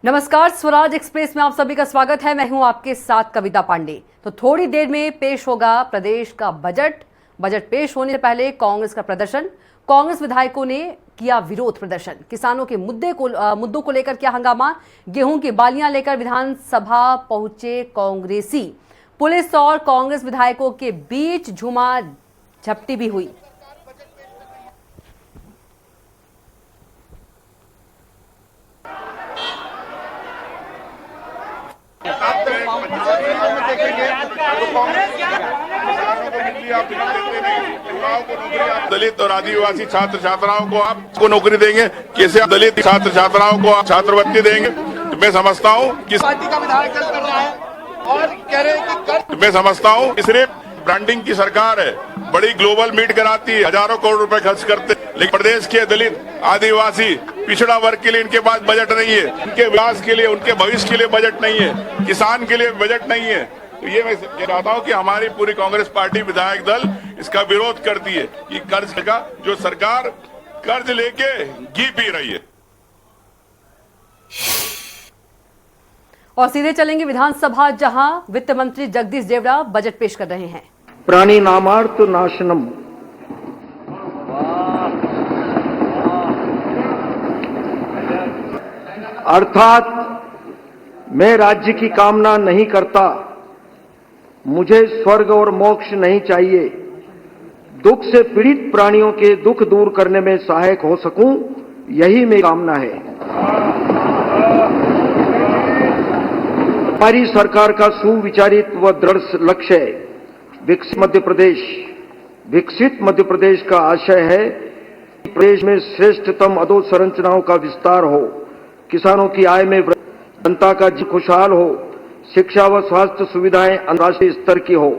नमस्कार, स्वराज एक्सप्रेस में आप सभी का स्वागत है। मैं हूं आपके साथ कविता पांडे। तो थोड़ी देर में पेश होगा प्रदेश का बजट। बजट पेश होने से पहले कांग्रेस का प्रदर्शन। कांग्रेस विधायकों ने किया विरोध प्रदर्शन। किसानों के मुद्दों को लेकर किया हंगामा। गेहूं की बालियां लेकर विधानसभा पहुंचे कांग्रेसी। पुलिस और कांग्रेस विधायकों के बीच झूमा झपटी भी हुई। दलित और आदिवासी छात्र छात्राओं को आपको नौकरी देंगे, कैसे आप दलित छात्र छात्राओं को आप छात्रवृत्ति देंगे? मैं समझता हूँ कि पार्टी का विधायक दल कर रहा है और कह रहे हैं कि मैं समझता हूँ कि सिर्फ ब्रांडिंग की सरकार है, बड़ी ग्लोबल मीट कराती है, हजारों करोड़ रुपए खर्च करते, लेकिन प्रदेश के दलित आदिवासी पिछड़ा वर्ग के लिए इनके पास बजट नहीं है, उनके विकास के लिए, उनके भविष्य के लिए बजट नहीं है, किसान के लिए बजट नहीं है। तो ये मैं कह रहा हूँ कि हमारी पूरी कांग्रेस पार्टी विधायक दल इसका विरोध करती है कि कर्ज का जो सरकार कर्ज लेके घी पी रही है। और सीधे चलेंगे विधानसभा, जहां वित्त मंत्री जगदीश देवड़ा बजट पेश कर रहे हैं। प्राणी नामार्थ नाशनम, अर्थात मैं राज्य की कामना नहीं करता, मुझे स्वर्ग और मोक्ष नहीं चाहिए, दुख से पीड़ित प्राणियों के दुख दूर करने में सहायक हो सकूं, यही मेरी कामना है। हमारी सरकार का सुविचारित व दृढ़ लक्ष्य है विकसित मध्य प्रदेश का आशय है कि प्रदेश में श्रेष्ठतम अधोसंरचनाओं का विस्तार हो, किसानों की आय में वृद्धि, जनता का जीवन खुशहाल हो, शिक्षा व स्वास्थ्य सुविधाएं अंतर्राष्ट्रीय स्तर की हो,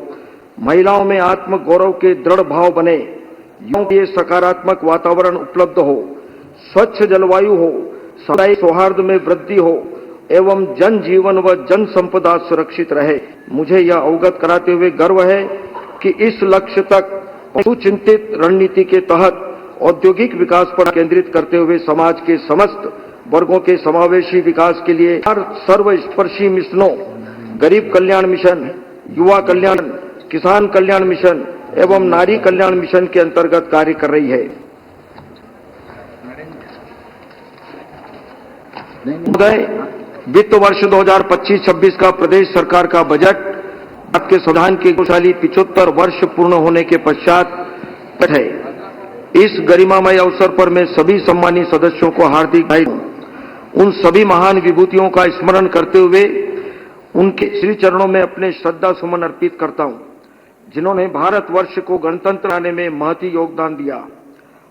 महिलाओं में आत्म गौरव के दृढ़ भाव बने, युवाओं के लिए सकारात्मक वातावरण उपलब्ध हो, स्वच्छ जलवायु हो, सामुदायिक सौहार्द में वृद्धि हो एवं जन जीवन व जन संपदा सुरक्षित रहे। मुझे यह अवगत कराते हुए गर्व है कि इस लक्ष्य तक सुचिंतित रणनीति के तहत औद्योगिक विकास पर केंद्रित करते हुए समाज के समस्त वर्गों के समावेशी विकास के लिए सर्वस्पर्शी मिशनों, गरीब कल्याण मिशन, युवा कल्याण, किसान कल्याण मिशन एवं नारी कल्याण मिशन के अंतर्गत कार्य कर रही है। वित्त वर्ष 2025-26 का प्रदेश सरकार का बजट भारत के संविधान के गौरवशाली 75 वर्ष पूर्ण होने के पश्चात है। इस गरिमामय अवसर पर मैं सभी सम्मानित सदस्यों को हार्दिक बधाई, उन सभी महान विभूतियों का स्मरण करते हुए उनके श्री चरणों में अपने श्रद्धा सुमन अर्पित करता हूं, जिन्होंने भारतवर्ष को गणतंत्र बनाने में महती योगदान दिया।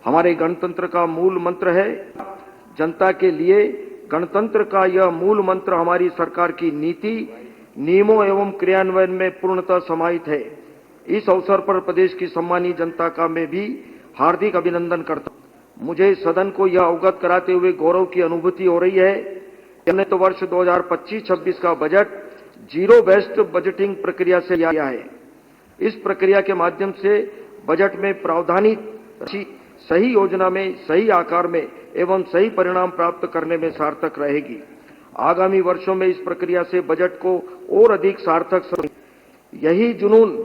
हमारे गणतंत्र का मूल मंत्र है जनता के लिए। गणतंत्र का यह मूल मंत्र हमारी सरकार की नीति, नियमों एवं क्रियान्वयन में पूर्णतः समाहित है। इस अवसर पर प्रदेश की सम्मानित जनता का मैं भी हार्दिक अभिनंदन करता हूं। मुझे सदन को यह अवगत कराते हुए गौरव की अनुभूति हो रही है कि हमने तो वर्ष 2025-26 का बजट जीरो बेस्ड बजटिंग प्रक्रिया से लिया है। इस प्रक्रिया के माध्यम से बजट में प्रावधानित सही योजना में, सही आकार में एवं सही परिणाम प्राप्त करने में सार्थक रहेगी। आगामी वर्षों में इस प्रक्रिया से बजट को और अधिक सार्थक, यही जुनून,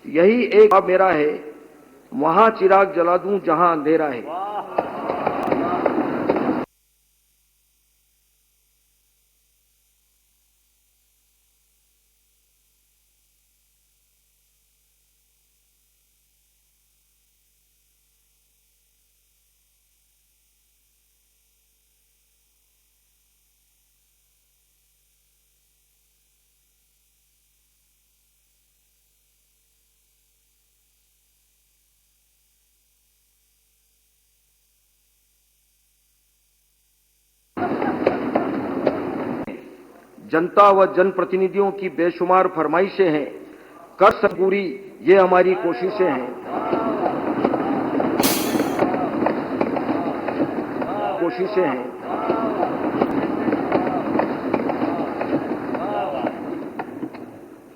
यही एक मेरा है, वहां चिराग जला दूं जहां अंधेरा है। जनता व जनप्रतिनिधियों की बेशुमार फरमाइशें हैं, कर सक पूरी, ये हमारी कोशिशें हैं।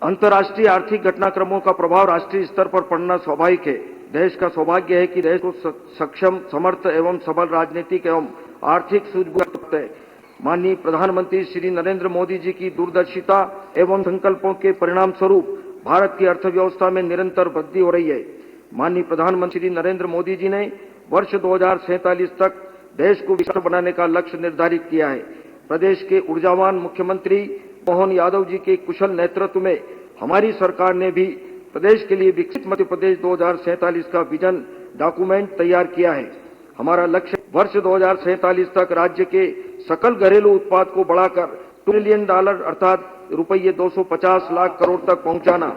अंतर्राष्ट्रीय आर्थिक घटनाक्रमों का प्रभाव राष्ट्रीय स्तर पर पड़ना स्वाभाविक है। देश का सौभाग्य है कि देश को सक्षम, समर्थ एवं सबल राजनीतिक एवं आर्थिक सूझबूझ है। माननीय प्रधानमंत्री श्री नरेंद्र मोदी जी की दूरदर्शिता एवं संकल्पों के परिणाम स्वरूप भारत की अर्थव्यवस्था में निरंतर वृद्धि हो रही है। माननीय प्रधानमंत्री श्री नरेंद्र मोदी जी ने वर्ष 2047 तक देश को विकसित बनाने का लक्ष्य निर्धारित किया है। प्रदेश के ऊर्जावान मुख्यमंत्री मोहन यादव जी के कुशल नेतृत्व में हमारी सरकार ने भी प्रदेश के लिए विकसित मध्य प्रदेश 2047 का विजन डॉक्यूमेंट तैयार किया है। हमारा लक्ष्य वर्ष 2047 तक राज्य के सकल घरेलू उत्पाद को बढ़ाकर $2 ट्रिलियन अर्थात रुपये 250 लाख करोड़ तक पहुंचाना।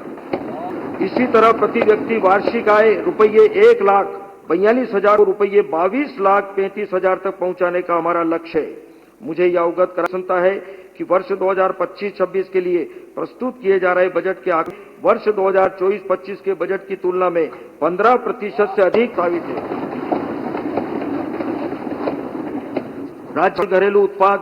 इसी तरह प्रति व्यक्ति वार्षिक आय रुपये 1,42,000 रुपये 22,35,000 तक पहुंचाने का हमारा लक्ष्य है। मुझे यह अवगत कराता है कि वर्ष 2025-26 के लिए प्रस्तुत किए जा रहे बजट के आंकड़े वर्ष 2024-25 के बजट की तुलना में 15% से अधिक साबित है। राज्य घरेलू उत्पाद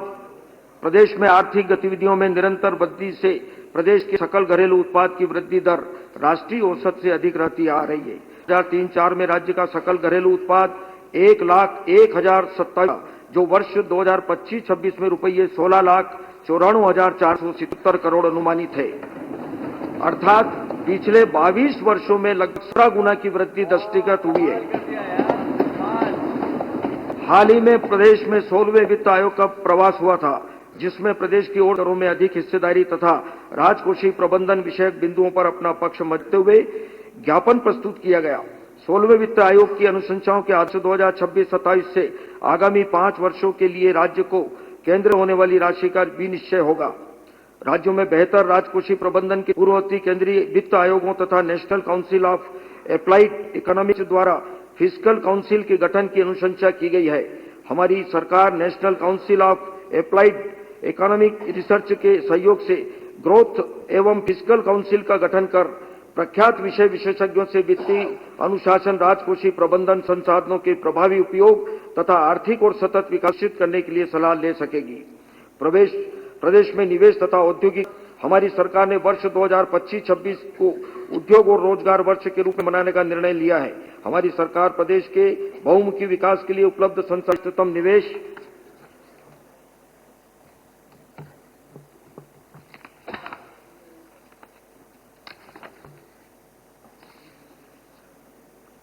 प्रदेश में आर्थिक गतिविधियों में निरंतर वृद्धि से प्रदेश के सकल घरेलू उत्पाद की वृद्धि दर राष्ट्रीय औसत से अधिक रहती आ रही है। 2003-04 में राज्य का सकल घरेलू उत्पाद 1,01,027 जो वर्ष 2025-26 में रुपये 16,94,477 करोड़ अनुमानित है, अर्थात पिछले 22 वर्षों में लगभग 17 गुना की वृद्धि दृष्टिगत हुई है। हाल ही में प्रदेश में 16वें वित्त आयोग का प्रवास हुआ था, जिसमें प्रदेश की ओर में अधिक हिस्सेदारी तथा राजकोषीय प्रबंधन विषयक बिंदुओं पर अपना पक्ष रखते हुए ज्ञापन प्रस्तुत किया गया। 16वें वित्त आयोग की अनुशंसाओं के आधार 2026-27 से आगामी 5 वर्षों के लिए राज्य को केंद्र होने वाली राशि का विनिश्चय होगा। राज्यों में बेहतर राजकोषीय प्रबंधन के पूर्ववर्ती केंद्रीय वित्त आयोगों तथा national council of applied economics द्वारा फिस्कल काउंसिल के गठन की अनुशंसा की गई है। हमारी सरकार national council of applied economic research के सहयोग से ग्रोथ एवं फिस्कल काउंसिल का गठन कर प्रख्यात विषय विशेषज्ञों से वित्तीय अनुशासन, राजकोषीय प्रबंधन, संसाधनों के प्रभावी उपयोग तथा आर्थिक और सतत विकसित करने के लिए सलाह ले सकेगी। प्रदेश में निवेश तथा औद्योगिक हमारी सरकार ने वर्ष 2025-26 को उद्योग और रोजगार वर्ष के रूप में मनाने का निर्णय लिया है। हमारी सरकार प्रदेश के बहुमुखी विकास के लिए उपलब्ध संसाधन निवेश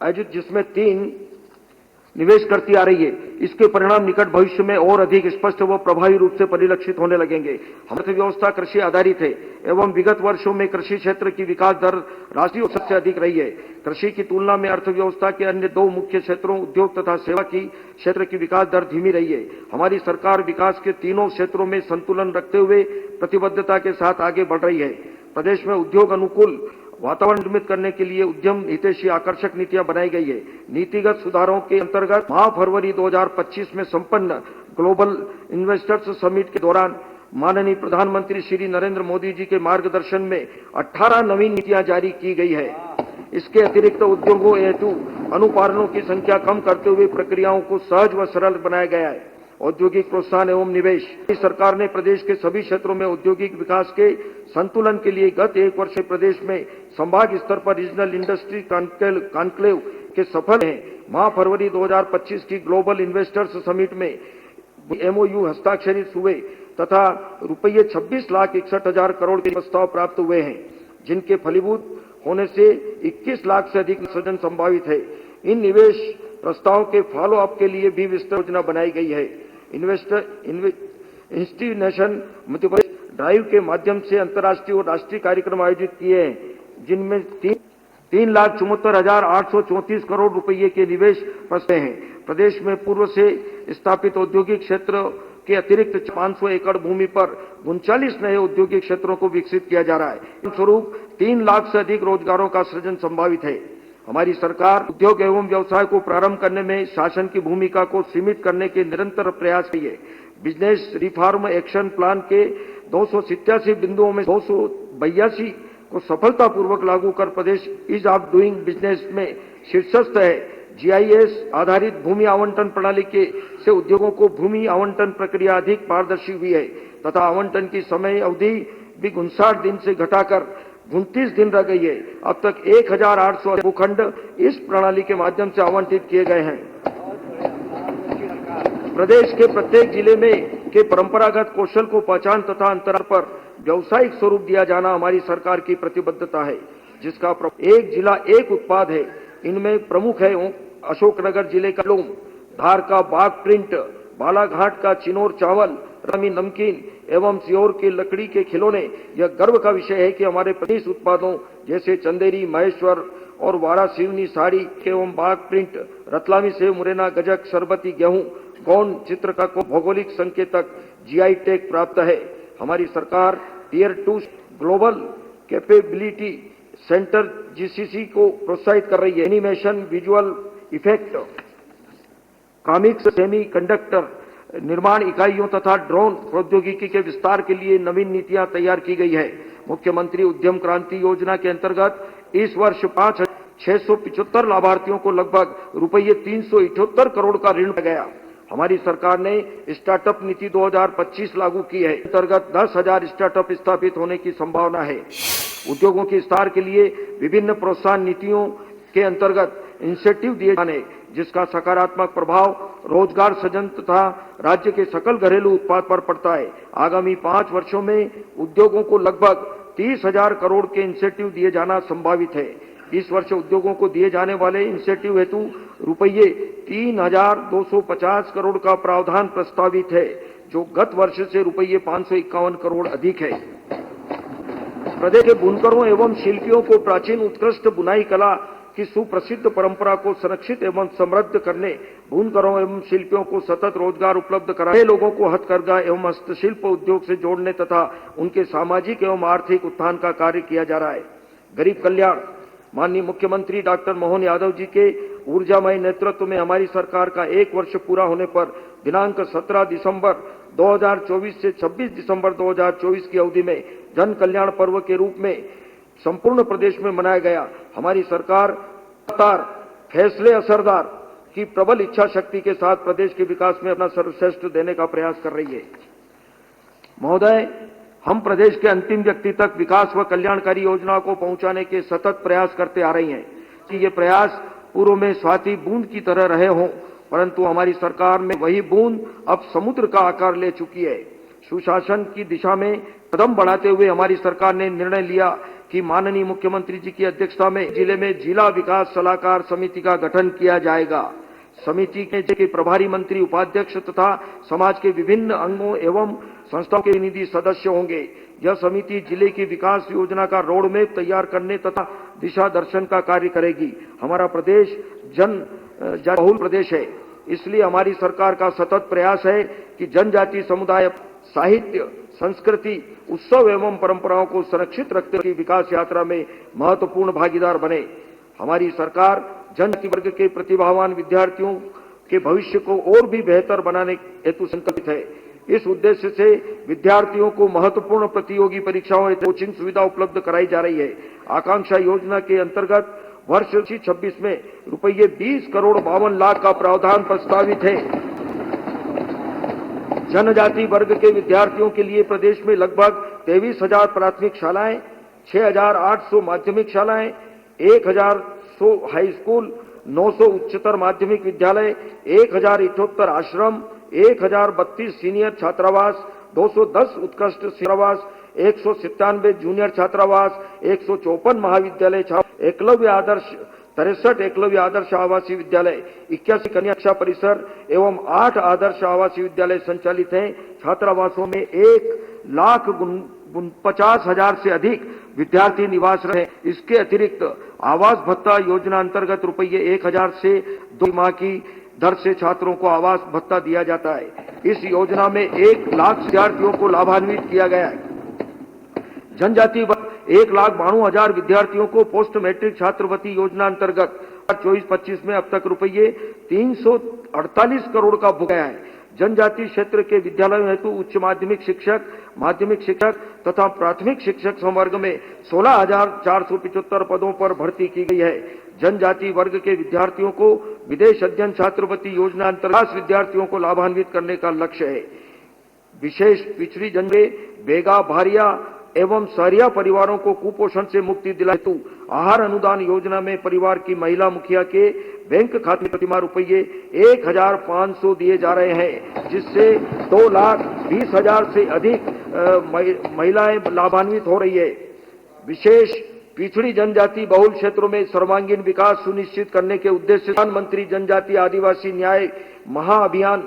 आयोजित जिसमें 3 निवेश करती आ रही है। इसके परिणाम निकट भविष्य में और अधिक स्पष्ट व प्रभावी रूप से परिलक्षित होने लगेंगे। हमारी अर्थव्यवस्था कृषि आधारित है एवं विगत वर्षों में कृषि क्षेत्र की विकास दर राष्ट्रीय औसत से अधिक रही है। कृषि की तुलना में अर्थव्यवस्था के अन्य 2 मुख्य क्षेत्रों उद्योग तथा सेवा की क्षेत्र की विकास दर धीमी रही है। हमारी सरकार विकास के तीनों क्षेत्रों में संतुलन रखते हुए प्रतिबद्धता के साथ आगे बढ़ रही है। प्रदेश में उद्योग अनुकूल वातावरण निर्मित करने के लिए उद्यम हितैषी आकर्षक नीतियां बनाई गई है। नीतिगत सुधारों के अंतर्गत माह फरवरी 2025 में संपन्न ग्लोबल इन्वेस्टर्स समिट के दौरान माननीय प्रधानमंत्री श्री नरेंद्र मोदी जी के मार्गदर्शन में 18 नवीन नीतियां जारी की गई है। इसके अतिरिक्त उद्योगों हेतु अनुपालनों की संख्या कम करते हुए प्रक्रियाओं को सहज व सरल बनाया गया है। औद्योगिक प्रोत्साहन एवं निवेश सरकार ने प्रदेश के सभी क्षेत्रों में औद्योगिक विकास के संतुलन के लिए गत 1 वर्ष में प्रदेश में संभाग स्तर पर रीजनल इंडस्ट्री कॉन्क्लेव के सफल हैं। माह फरवरी 2025 की ग्लोबल इन्वेस्टर्स समिट में MOU हस्ताक्षरित हुए तथा रुपये 26,61,000 करोड़ के प्रस्ताव प्राप्त हुए हैं, जिनके फलीभूत होने से 21 लाख से अधिक सृजन संभावित है। इन निवेश प्रस्तावों के फॉलो अप के लिए भी विस्तृत योजना बनाई गई है। इंस्टीट्यूशन मध्य प्रदेश ड्राइव के माध्यम से अंतर्राष्ट्रीय और राष्ट्रीय कार्यक्रम आयोजित किए हैं, जिनमें 3,74,834 करोड़ रुपये के निवेश फंसे हैं। प्रदेश में पूर्व से स्थापित औद्योगिक क्षेत्र के अतिरिक्त 500 एकड़ भूमि पर 39 नए औद्योगिक क्षेत्रों को विकसित किया जा रहा है। स्वरूप 3 लाख से अधिक रोजगारों का सृजन संभावित है। हमारी सरकार उद्योग एवं व्यवसाय को प्रारंभ करने में शासन की भूमिका को सीमित करने के निरंतर प्रयास की है। बिजनेस रिफॉर्म एक्शन प्लान के 287 बिंदुओं में 282 को सफलतापूर्वक लागू कर प्रदेश ईज ऑफ डूइंग बिजनेस में शीर्षस्थ है। GIS आधारित भूमि आवंटन प्रणाली के से उद्योगों को भूमि आवंटन प्रक्रिया अधिक पारदर्शी हुई है तथा आवंटन की समय अवधि भी 59 दिन से घटाकर 29 दिन रह गई है। अब तक 1,800 भूखंड इस प्रणाली के माध्यम से आवंटित किए गए हैं। प्रदेश के प्रत्येक जिले में उनके परंपरागत कौशल को पहचान तथा अंतराल पर व्यवसायिक स्वरूप दिया जाना हमारी सरकार की प्रतिबद्धता है, जिसका एक जिला एक उत्पाद है। इनमें प्रमुख है अशोकनगर जिले का लोम, धार का बाग प्रिंट, बालाघाट का चिनोर चावल, रमी नमकीन एवं सीहोर के लकड़ी के खिलौने। यह गर्व का विषय है कि हमारे प्रदेश उत्पादों जैसे चंदेरी, महेश्वर और वारासिवनी साड़ी एवं बाग प्रिंट, रतलामी सेव, मुरैना गजक, शरबती गेहूं, गौंड चित्रका को भौगोलिक संकेतक जीआई टैग प्राप्त है। हमारी सरकार tier 2 global capability centre GCC को प्रोत्साहित कर रही है। Animation, visual effect, comics, semiconductor निर्माण इकाइयों तथा ड्रोन प्रौद्योगिकी के विस्तार के लिए नवीन नीतियां तैयार की गई है। मुख्यमंत्री उद्यम क्रांति योजना के अंतर्गत इस वर्ष 5,675 लाभार्थियों को लगभग रुपये 378 करोड़ का ऋण दिया गया। हमारी सरकार ने स्टार्टअप नीति 2025 लागू की है। अंतर्गत 10,000 स्टार्टअप स्थापित होने की संभावना है। उद्योगों के विस्तार के लिए विभिन्न प्रोत्साहन नीतियों के अंतर्गत इंसेंटिव दिए जाने, जिसका सकारात्मक प्रभाव रोजगार सृजन तथा राज्य के सकल घरेलू उत्पाद पर पड़ता है। आगामी 5 वर्षों में उद्योगों को लगभग 30,000 करोड़ के इंसेंटिव दिए जाना संभावित है। इस वर्ष उद्योगों को दिए जाने वाले इंसेंटिव हेतु रुपये 3,250 करोड़ का प्रावधान प्रस्तावित है, जो गत वर्ष से रुपये 551 करोड़ अधिक है। प्रदेश के बुनकरों एवं शिल्पियों को प्राचीन उत्कृष्ट बुनाई कला की सुप्रसिद्ध परंपरा को संरक्षित एवं समृद्ध करने, बुनकरों एवं शिल्पियों को सतत रोजगार उपलब्ध कराने, लोगों को हथकरघा एवं हस्तशिल्प उद्योग से जोड़ने तथा उनके सामाजिक एवं आर्थिक उत्थान का कार्य किया जा रहा है। गरीब कल्याण, माननीय मुख्यमंत्री डॉक्टर मोहन यादव जी के ऊर्जामय नेतृत्व में हमारी सरकार का 1 वर्ष पूरा होने पर दिनांक 17 दिसंबर 2024 से 26 दिसंबर 2024 की अवधि में जन कल्याण पर्व के रूप में संपूर्ण प्रदेश में मनाया गया। हमारी सरकार लगातार फैसले असरदार की प्रबल इच्छा शक्ति के साथ प्रदेश के विकास में अपना सर्वश्रेष्ठ देने का प्रयास कर रही है। महोदय, हम प्रदेश के अंतिम व्यक्ति तक विकास व कल्याणकारी योजनाओं को पहुंचाने के सतत प्रयास करते आ रही हैं कि ये प्रयास पूर्व में स्वाति बूंद की तरह रहे हों, परंतु हमारी सरकार में वही बूंद अब समुद्र का आकार ले चुकी है। सुशासन की दिशा में कदम बढ़ाते हुए हमारी सरकार ने निर्णय लिया कि माननीय मुख्यमंत्री जी की अध्यक्षता में जिले में जिला विकास सलाहकार समिति का गठन किया जाएगा। समिति के प्रभारी मंत्री, उपाध्यक्ष तथा समाज के विभिन्न अंगों एवं संस्थाओं के प्रतिनिधि सदस्य होंगे। यह समिति जिले की विकास योजना का रोड मैप तैयार करने तथा दिशा दर्शन का कार्य करेगी। हमारा प्रदेश जनबहुल प्रदेश है, इसलिए हमारी सरकार का सतत प्रयास है कि जनजातीय समुदाय साहित्य, संस्कृति, उत्सव एवं परंपराओं को संरक्षित रखते हुए विकास यात्रा में महत्वपूर्ण भागीदार बने। हमारी सरकार जनजाति वर्ग के प्रतिभावान विद्यार्थियों के भविष्य को और भी बेहतर बनाने हेतु संकल्पित है। इस उद्देश्य से विद्यार्थियों को महत्वपूर्ण प्रतियोगी परीक्षाओं हेतु कोचिंग सुविधा उपलब्ध कराई जा रही है। आकांक्षा योजना के अंतर्गत वर्ष 2026 में रुपये 20 करोड़ 52 लाख का प्रावधान प्रस्तावित है। जनजाति वर्ग के विद्यार्थियों के लिए प्रदेश में लगभग 23,000 प्राथमिक शालाएं, 6,800 माध्यमिक शालाएं, 1,100 हाई स्कूल, 900 उच्चतर माध्यमिक विद्यालय, 1,078 आश्रम, 1,032 सीनियर छात्रावास, 210 उत्कृष्ट छात्रावास, 197 जूनियर छात्रावास, 154 महाविद्यालय, एकलव्य आदर्श 63 एकलव्य आदर्श आवासीय विद्यालय, 81 कन्या शिक्षा परिसर एवं 8 आदर्श आवासीय विद्यालय संचालित हैं। छात्रावासों में 1,50,000 से अधिक विद्यार्थी निवास रहे। इसके अतिरिक्त आवास भत्ता योजना अंतर्गत रुपये 1,000 से 2 माह की दर से छात्रों को आवास भत्ता दिया जाता है। इस योजना में 1 लाख विद्यार्थियों को लाभान्वित किया गया है। जनजाति 1,92,000 विद्यार्थियों को पोस्ट मैट्रिक छात्रवृत्ति योजना अंतर्गत 24-25 में अब तक रुपये 348 करोड़ का भुगतान है। जनजाति क्षेत्र के विद्यालयों हेतु उच्च माध्यमिक शिक्षक तथा प्राथमिक शिक्षक संवर्ग में 16,475 पदों पर भर्ती की गई है। जनजाति वर्ग के विद्यार्थियों को विदेश अध्ययन छात्रवृत्ति योजना अंतर्गत विद्यार्थियों को लाभान्वित करने का लक्ष्य है। विशेष पिछड़ी जनजाति, बेगा, भारिया एवं सहरिया परिवारों को कुपोषण से मुक्ति दिलाने हेतु आहार अनुदान योजना में परिवार की महिला मुखिया के बैंक खाते में प्रतिमाह रुपये 1,500 दिए जा रहे हैं, जिससे 2,20,000 से अधिक महिलाएं लाभान्वित हो रही है। विशेष पिछड़ी जनजाति बहुल क्षेत्रों में सर्वांगीण विकास सुनिश्चित करने के उद्देश्य से प्रधानमंत्री जनजातीय आदिवासी न्याय महाअभियान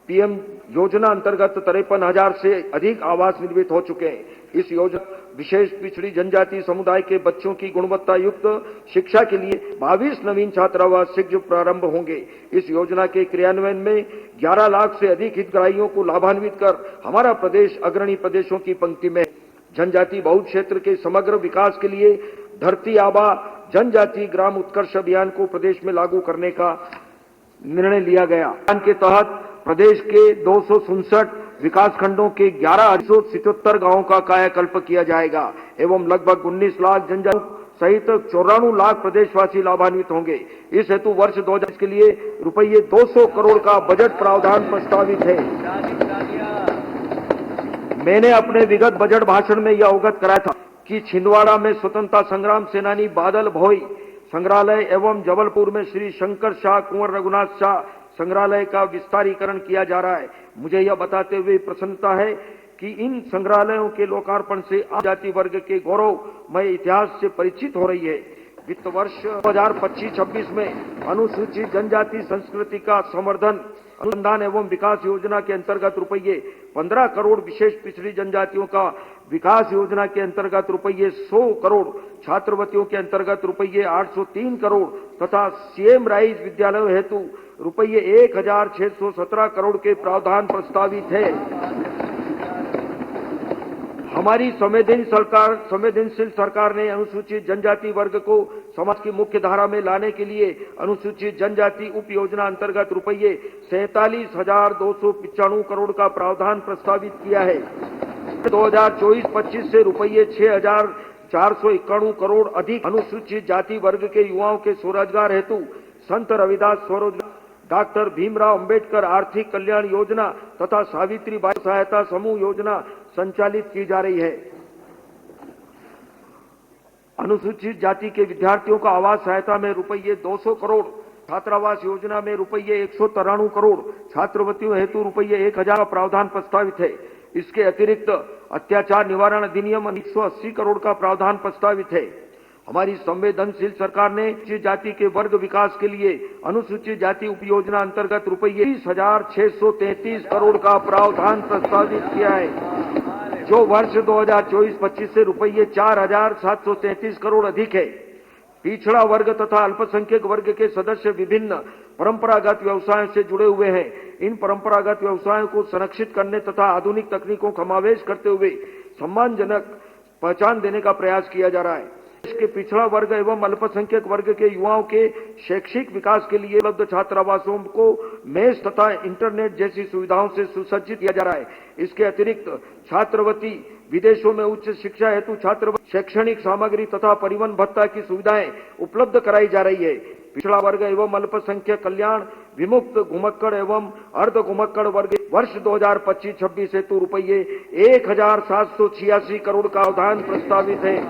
पीएम योजना अंतर्गत 53,000 से अधिक आवास निर्मित हो चुके हैं। इस योजना विशेष पिछड़ी जनजाति समुदाय के बच्चों की गुणवत्ता युक्त शिक्षा के लिए 22 नवीन छात्रावास शीघ्र प्रारंभ होंगे। इस योजना के क्रियान्वयन में 11 लाख से अधिक हितग्राहियों को लाभान्वित कर हमारा प्रदेश अग्रणी प्रदेशों की पंक्ति में। जनजाति बहुल क्षेत्र के समग्र विकास के लिए धरती आबा जनजाति ग्राम उत्कर्ष अभियान को प्रदेश में लागू करने का निर्णय लिया गया। अभियान के तहत प्रदेश के 267 विकासखंडों के 11,877 गांवों का कायाकल्प किया जाएगा एवं लगभग 19 लाख जनजाति सहित 94 लाख प्रदेशवासी लाभान्वित होंगे। इस हेतु वर्ष 2020 के लिए रुपये 200 करोड़ का बजट प्रावधान प्रस्तावित है। मैंने अपने विगत बजट भाषण में यह अवगत कराया था कि छिंदवाड़ा में स्वतंत्रता संग्राम सेनानी बादल भोई संग्रहालय एवं जबलपुर में श्री शंकर शाह कुंवर रघुनाथ शाह संग्रहालय का विस्तारीकरण किया जा रहा है। मुझे यह बताते हुए प्रसन्नता है कि इन संग्रहालयों के लोकार्पण से आदिवासी वर्ग के गौरवमय इतिहास से परिचित हो रही है। वित्त वर्ष 2025-26 में अनुसूचित जनजाति संस्कृति का संवर्धन अनुसंधान एवं विकास योजना के अंतर्गत रुपये 15 करोड़, विशेष पिछड़ी जनजातियों का विकास योजना के अंतर्गत रुपये 100 करोड़, छात्रवृत्तियों के अंतर्गत रुपये 803 करोड़ तथा सीएम राइज विद्यालयों हेतु रुपये 1,617 करोड़ के प्रावधान प्रस्तावित है। हमारी संवेदनशील सरकार ने अनुसूचित जनजाति वर्ग को समाज की मुख्य धारा में लाने के लिए अनुसूचित जनजाति उप योजना अंतर्गत रुपये 47,295 करोड़ का प्रावधान प्रस्तावित किया है। 2024-25 से रुपये 6,491 करोड़ अधिक अनुसूचित जाति वर्ग के युवाओं के स्वरोजगार हेतु संत रविदास स्वरोजगार, डॉक्टर भीमराव अंबेडकर आर्थिक कल्याण योजना तथा सावित्री बाई सहायता समूह योजना संचालित की जा रही है। अनुसूचित जाति के विद्यार्थियों का आवास सहायता में रुपये 200 करोड़, छात्रावास योजना में रुपये 193 करोड़, छात्रवृत्तियों हेतु रुपये 1,000 का प्रावधान प्रस्तावित है। इसके अतिरिक्त अत्याचार निवारण अधिनियम 180 करोड़ का प्रावधान प्रस्तावित है। हमारी संवेदनशील सरकार ने अनुसूचित जाति के वर्ग विकास के लिए अनुसूचित जाति उप योजना अंतर्गत रुपये 30,633 करोड़ का प्रावधान प्रस्तावित किया है, जो वर्ष 2024-25 से रुपये 4,733 करोड़ अधिक है। पिछड़ा वर्ग तथा अल्पसंख्यक वर्ग के सदस्य विभिन्न परंपरागत व्यवसायों से जुड़े हुए हैं। इन परंपरागत व्यवसायों को संरक्षित करने तथा आधुनिक तकनीकों का समावेश करते हुए सम्मानजनक पहचान देने का प्रयास किया जा रहा है। देश के पिछड़ा वर्ग एवं अल्पसंख्यक वर्ग के युवाओं के शैक्षिक विकास के लिए उपलब्ध छात्रावासों को मेस तथा इंटरनेट जैसी सुविधाओं से सुसज्जित किया जा रहा है। इसके अतिरिक्त छात्रवृत्ति, विदेशों में उच्च शिक्षा हेतु छात्रवृत्ति, शैक्षणिक सामग्री तथा परिवहन भत्ता की सुविधाएं उपलब्ध कराई जा रही है। पिछड़ा वर्ग एवं अल्पसंख्यक कल्याण विमुक्त घुमक्कड़ एवं अर्ध घुमक्कड़ वर्ग वर्ष 2025-26 हेतु रुपये 1,786 करोड़ का प्रावधान प्रस्तावित है।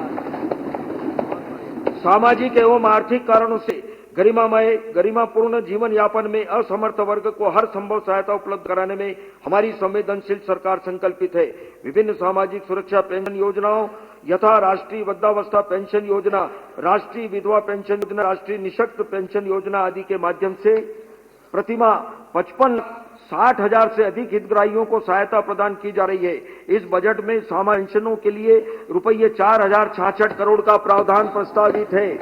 सामाजिक एवं आर्थिक कारणों से गरिमापूर्ण जीवन यापन में असमर्थ वर्ग को हर संभव सहायता उपलब्ध कराने में हमारी संवेदनशील सरकार संकल्पित है। विभिन्न सामाजिक सुरक्षा पेंशन योजनाओं यथा राष्ट्रीय वृद्धावस्था पेंशन योजना, राष्ट्रीय विधवा पेंशन योजना, राष्ट्रीय निःशक्त पेंशन योजना आदि के माध्यम से प्रतिमाह 55,60,000 से अधिक हितग्राहियों को सहायता प्रदान की जा रही है। इस बजट में सामान्य पेंशनों के लिए रुपये 4,066 करोड़ का प्रावधान प्रस्तावित है।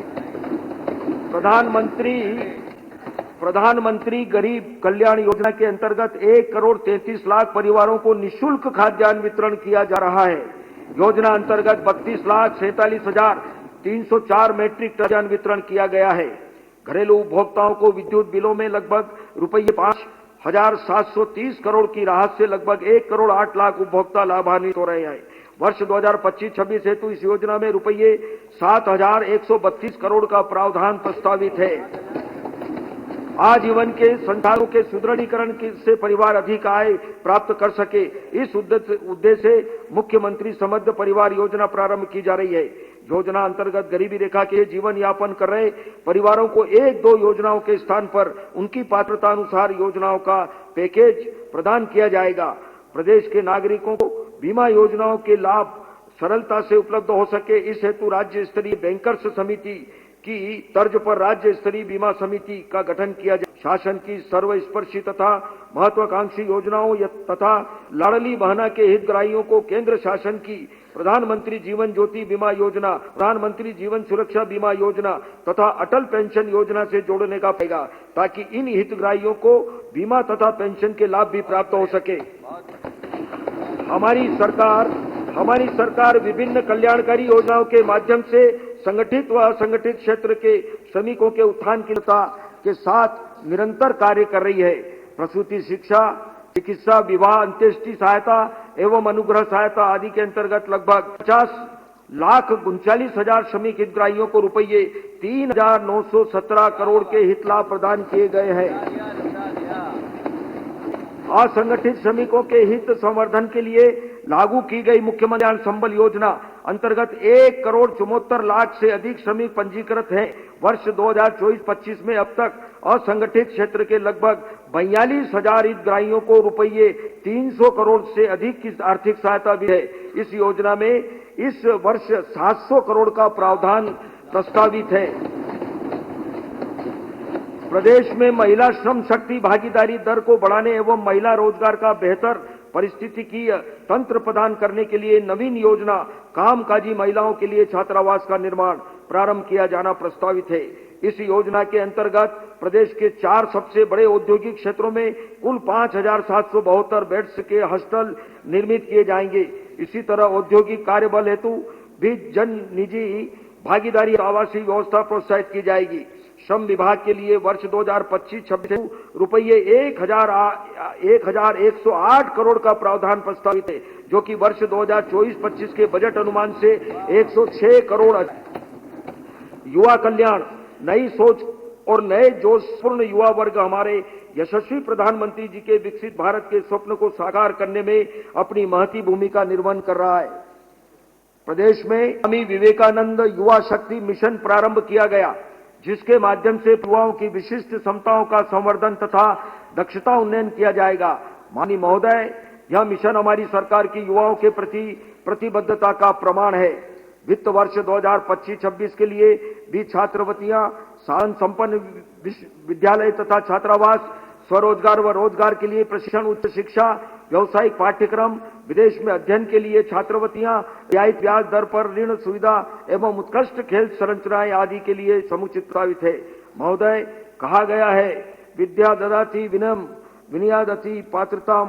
प्रधानमंत्री गरीब कल्याण योजना के अंतर्गत 1,33,00,000 परिवारों को निःशुल्क खाद्यान्न वितरण किया जा रहा है। योजना अंतर्गत 32,47,304 मैट्रिक टन खाद्यान्न वितरण किया गया है। घरेलू उपभोक्ताओं को विद्युत बिलों में लगभग रुपये 5,730 करोड़ की राहत से लगभग 1,08,00,000 उपभोक्ता लाभान्वित हो रहे हैं। वर्ष 2025-26 हेतु इस योजना में रुपये 7,132 करोड़ का प्रावधान प्रस्तावित है। आजीवन के संसाधनों के सुदृढ़ीकरण से परिवार अधिक आय प्राप्त कर सके, इस उद्देश्य से मुख्यमंत्री समृद्ध परिवार योजना प्रारंभ की जा रही है। योजना अंतर्गत गरीबी रेखा के जीवन यापन कर रहे परिवारों को 1-2 योजनाओं के स्थान पर उनकी पात्रता अनुसार योजनाओं का पैकेज प्रदान किया जाएगा। प्रदेश के नागरिकों को बीमा योजनाओं के लाभ सरलता से उपलब्ध हो सके, इस हेतु राज्य स्तरीय बैंकर्स समिति की तर्ज पर राज्य स्तरीय बीमा समिति का गठन किया जाए। शासन की सर्वस्पर्शी तथा महत्वाकांक्षी योजनाओं तथा लाडली बहना के हितग्राहियों को केंद्र शासन की प्रधानमंत्री जीवन ज्योति बीमा योजना, प्रधानमंत्री जीवन सुरक्षा बीमा योजना तथा अटल पेंशन योजना से जोड़ने का पड़ेगा, ताकि इन हितग्राहियों को बीमा तथा पेंशन के लाभ भी प्राप्त हो सके। हमारी सरकार विभिन्न कल्याणकारी योजनाओं के माध्यम से संगठित व असंगठित क्षेत्र के श्रमिकों के उत्थान की के साथ निरंतर कार्य कर रही है। प्रसूति शिक्षा, चिकित्सा, विवाह, अंत्येष्टि सहायता एवं अनुग्रह सहायता आदि के अंतर्गत लगभग 50,39,000 श्रमिक हितग्राहियों को रुपये 3,917 करोड़ के हित लाभ प्रदान किए गए हैं। असंगठित श्रमिकों के हित संवर्धन के लिए लागू की गई मुख्यमंत्री कल्याण संबल योजना अंतर्गत 1,74,00,000 से अधिक श्रमिक पंजीकृत हैं। वर्ष 2024-25 में अब तक असंगठित क्षेत्र के लगभग 42,000 हितग्राहियों को रुपये 300 करोड़ से अधिक की आर्थिक सहायता भी है। इस योजना में इस वर्ष 700 करोड़ का प्रावधान प्रस्तावित है। प्रदेश में महिला श्रम शक्ति भागीदारी दर को बढ़ाने एवं महिला रोजगार का बेहतर पारिस्थितिकीय तंत्र प्रदान करने के लिए नवीन योजना कामकाजी महिलाओं के लिए छात्रावास का निर्माण प्रारंभ किया जाना प्रस्तावित है। इस योजना के अंतर्गत प्रदेश के 4 सबसे बड़े औद्योगिक क्षेत्रों में कुल 5,772 बेड्स के हॉस्टल निर्मित किए जाएंगे। इसी तरह औद्योगिक कार्यबल हेतु भी जन निजी भागीदारी आवासीय व्यवस्था प्रोत्साहित की जाएगी। श्रम विभाग के लिए वर्ष 2025-26 रुपये 1,108 करोड़ का प्रावधान प्रस्तावित है, जो कि वर्ष 2024-25 के बजट अनुमान से 106 करोड़। युवा कल्याण, नई सोच और नए जोशपूर्ण युवा वर्ग हमारे यशस्वी प्रधानमंत्री जी के विकसित भारत के स्वप्न को साकार करने में अपनी महती भूमिका निर्वहन कर रहा है। प्रदेश में स्वामी विवेकानंद युवा शक्ति मिशन प्रारंभ किया गया, जिसके माध्यम से युवाओं की विशिष्ट क्षमताओं का संवर्धन तथा दक्षता उन्नयन किया जाएगा। माननीय महोदय, यह मिशन हमारी सरकार की युवाओं के प्रति प्रतिबद्धता का प्रमाण है। वित्त वर्ष 2025-26 के लिए भी छात्रवृत्तियां, साधन संपन्न विद्यालय तथा छात्रावास, स्वरोजगार व रोजगार के लिए प्रशिक्षण, उच्च शिक्षा, व्यावसायिक पाठ्यक्रम, विदेश में अध्ययन के लिए छात्रवृत्तियां, रियायत ब्याज दर पर ऋण सुविधा एवं उत्कृष्ट खेल संरचनाएं आदि के लिए समुचित प्रस्तावित है। महोदय, कहा गया है, विद्या ददाति विनम विनयादति पात्रता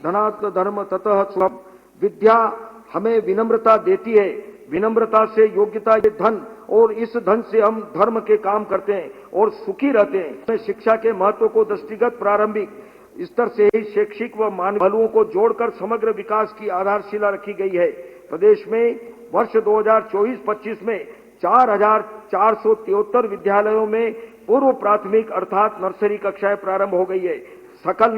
धनात् धर्म ततः सुलभ। विद्या हमें विनम्रता देती है, विनम्रता से योग्यता ये धन, और इस धन से हम धर्म के काम करते हैं और सुखी रहते हैं। शिक्षा के महत्व को दृष्टिगत प्रारंभिक स्तर से ही शैक्षिक व मानवीय पहलुओं को जोड़कर समग्र विकास की आधारशिला रखी गई है। प्रदेश में वर्ष 2024-25 में 4,473 विद्यालयों में पूर्व प्राथमिक अर्थात नर्सरी कक्षाएं प्रारंभ हो गई है। सकल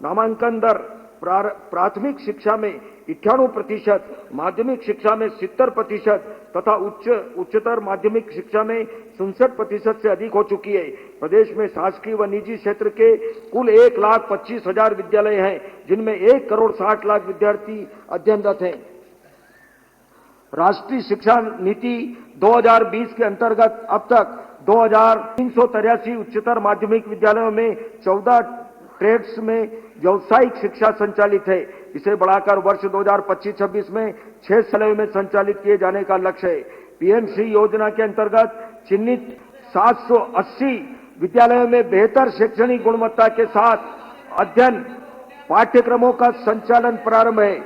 नामांकन दर प्राथमिक शिक्षा में 91%, माध्यमिक शिक्षा में 70% तथा उच्चतर माध्यमिक शिक्षा में 67% से अधिक हो चुकी है। प्रदेश में शासकीय व निजी क्षेत्र के कुल 1,25,000 विद्यालय हैं, जिनमें 1,60,00,000 विद्यार्थी अध्ययनरत हैं। राष्ट्रीय शिक्षा नीति 2020 के अंतर्गत अब तक 2,383 उच्चतर माध्यमिक विद्यालयों में 14 ट्रेड्स में व्यावसायिक शिक्षा संचालित है। इसे बढ़ाकर वर्ष 2025-26 में 6 विद्यालयों में संचालित किए जाने का लक्ष्य है। पीएमश्री योजना के अंतर्गत चिन्हित 780 विद्यालयों में बेहतर शैक्षणिक गुणवत्ता के साथ अध्ययन पाठ्यक्रमों का संचालन प्रारंभ है।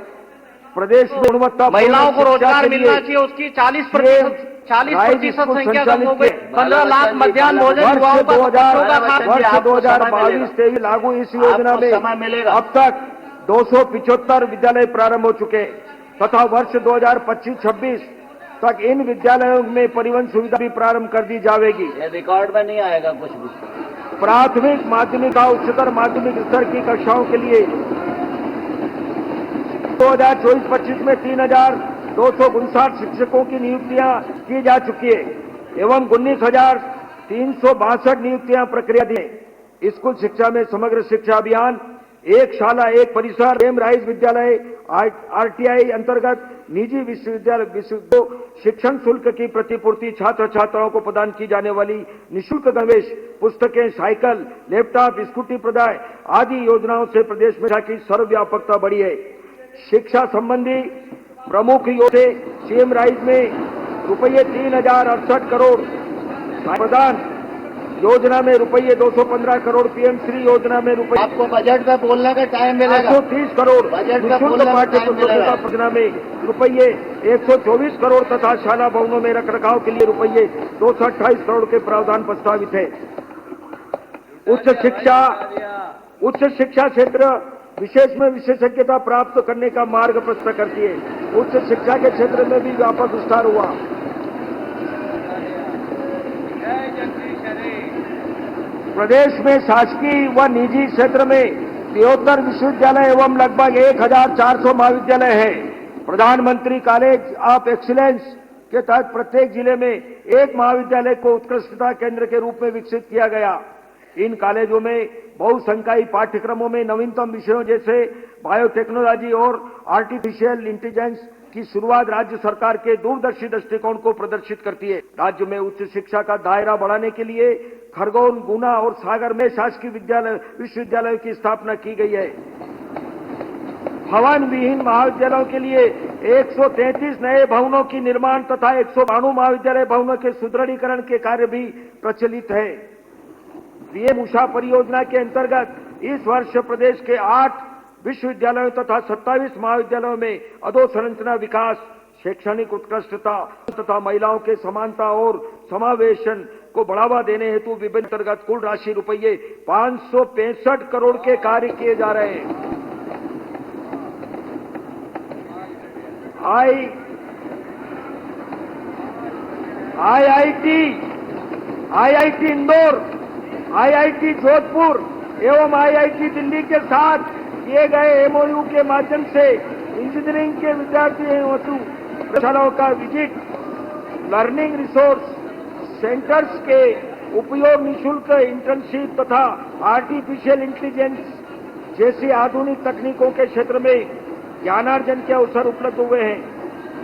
प्रदेश में गुणवत्ता महिलाओं को रोजगार मिलना चाहिए, उसकी 40% संख्या कम हो गई। 15 लाख मध्याह्न भोजन युवाओं का वर्ष 2022-23 लागू इस योजना में अब तक 275 विद्यालय प्रारंभ हो चुके तथा वर्ष 2025-26 तक इन विद्यालयों में परिवहन सुविधा भी प्रारंभ कर दी जाएगी। रिकॉर्ड में नहीं आएगा कुछ भी। प्राथमिक, माध्यमिक और उच्चतर माध्यमिक स्तर की कक्षाओं के लिए 2024-25 में 259 शिक्षकों की नियुक्तियां की जा चुकी है एवं 19,362 नियुक्तियां प्रक्रियाधीन है। स्कूल शिक्षा में समग्र शिक्षा अभियान, एक शाला एक परिसर, एम राइज विद्यालय आरटीआई अंतर्गत निजी विश्वविद्यालय शिक्षण शुल्क की प्रतिपूर्ति, छात्र छात्राओं को प्रदान की जाने वाली निःशुल्क गणवेश, पुस्तकें, साइकिल, लैपटॉप, स्कूटी प्रदाय आदि योजनाओं से प्रदेश में शिक्षा की सर्वव्यापकता बढ़ी है। शिक्षा संबंधी प्रमुख योजना सीएम राइज में रुपये 3,068 करोड़, प्रधान योजना में रुपये 215 करोड़, पीएम श्री योजना में रुपये आपको बजट में बोलने का टाइम मिलेगा। 830 करोड़, बजट में निःशुल्क बोलने का पाठ्य टाइम पुस्तकों मिलेगा। का योजना में रुपये 124 करोड़ तथा शाला भवनों में रख रखाव के लिए रुपये 228 करोड़ के प्रावधान प्रस्तावित है। उच्च शिक्षा क्षेत्र विशेष में विशेषज्ञता प्राप्त करने का मार्ग प्रशस्त करती है। उच्च शिक्षा के क्षेत्र में भी व्यापक विस्तार हुआ। प्रदेश में शासकीय व निजी क्षेत्र में 73 विश्वविद्यालय एवं लगभग 1,400 महाविद्यालय है। प्रधानमंत्री कॉलेज ऑफ एक्सीलेंस के तहत प्रत्येक जिले में एक महाविद्यालय को उत्कृष्टता केंद्र के रूप में विकसित किया गया। इन कॉलेजों में बहुसंकायी पाठ्यक्रमों में नवीनतम विषयों जैसे बायोटेक्नोलॉजी और आर्टिफिशियल इंटेलिजेंस की शुरुआत राज्य सरकार के दूरदर्शी दृष्टिकोण को प्रदर्शित करती है। राज्य में उच्च शिक्षा का दायरा बढ़ाने के लिए खरगोन, गुना और सागर में शासकीय विश्वविद्यालयों की स्थापना की गई है। भवन विहीन महाविद्यालयों के लिए 133 नए भवनों की निर्माण तथा 192 महाविद्यालय भवनों के सुदृढ़ीकरण के कार्य भी प्रचलित है। पीएम उषा परियोजना के अंतर्गत इस वर्ष प्रदेश के 8 विश्वविद्यालयों तथा 27 महाविद्यालयों में अधोसंरचना विकास, शैक्षणिक उत्कृष्टता तथा महिलाओं के समानता और समावेशन को बढ़ावा देने हेतु विभिन्न अंतर्गत कुल राशि रुपये 565 करोड़ के कार्य किए जा रहे हैं। आईआईटी इंदौर, आईआईटी जोधपुर एवं आईआईटी दिल्ली के साथ किए गए एमओयू के माध्यम से इंजीनियरिंग के विद्यार्थी हेतु प्रयोगशालाओं का विजिट, लर्निंग रिसोर्स सेंटर्स के उपयोग, निःशुल्क इंटर्नशिप तथा आर्टिफिशियल इंटेलिजेंस जैसी आधुनिक तकनीकों के क्षेत्र में ज्ञानार्जन के अवसर उपलब्ध हुए हैं।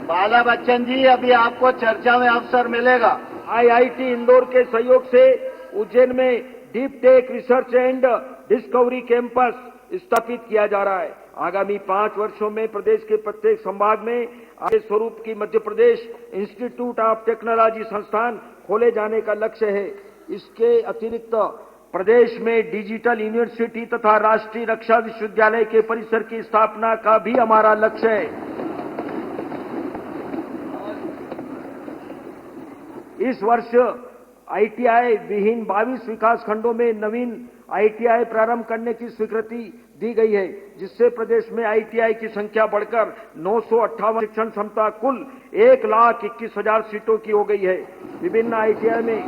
बाला बच्चन जी, अभी आपको चर्चा में अवसर मिलेगा। आईआईटी इंदौर के सहयोग से उज्जैन में deep tech research and discovery campus स्थापित किया जा रहा है। आगामी 5 वर्षों में प्रदेश के प्रत्येक संभाग में आगे स्वरूप की Madhya Pradesh institute of technology संस्थान खोले जाने का लक्ष्य है। इसके अतिरिक्त प्रदेश में डिजिटल यूनिवर्सिटी तथा राष्ट्रीय रक्षा विश्वविद्यालय के परिसर की स्थापना का भी हमारा लक्ष्य है। इस वर्ष आईटीआई विहीन 22 विकास खंडों में नवीन आईटीआई प्रारंभ करने की स्वीकृति दी गई है, जिससे प्रदेश में आईटीआई की संख्या बढ़कर 958 शिक्षण क्षमता कुल 1,21,000 सीटों की हो गई है। विभिन्न आईटीआई में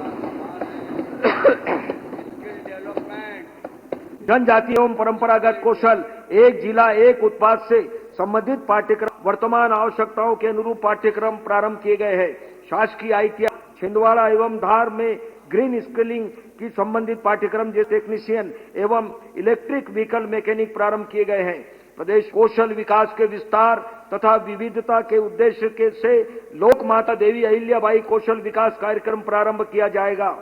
जनजाति एवं परंपरागत कौशल, एक जिला एक उत्पाद से संबंधित पाठ्यक्रम, वर्तमान आवश्यकताओं के अनुरूप पाठ्यक्रम प्रारंभ किए गए हैं। शासकीय आईटीआई छिंदवाड़ा एवं धार में ग्रीन स्किलिंग की संबंधित पाठ्यक्रम जैसे टेक्नीशियन एवं इलेक्ट्रिक व्हीकल मैकेनिक प्रारंभ किए गए हैं। प्रदेश कौशल विकास के विस्तार तथा विविधता के उद्देश्य से लोक माता देवी अहिल्याबाई कौशल विकास कार्यक्रम प्रारंभ किया जाएगा।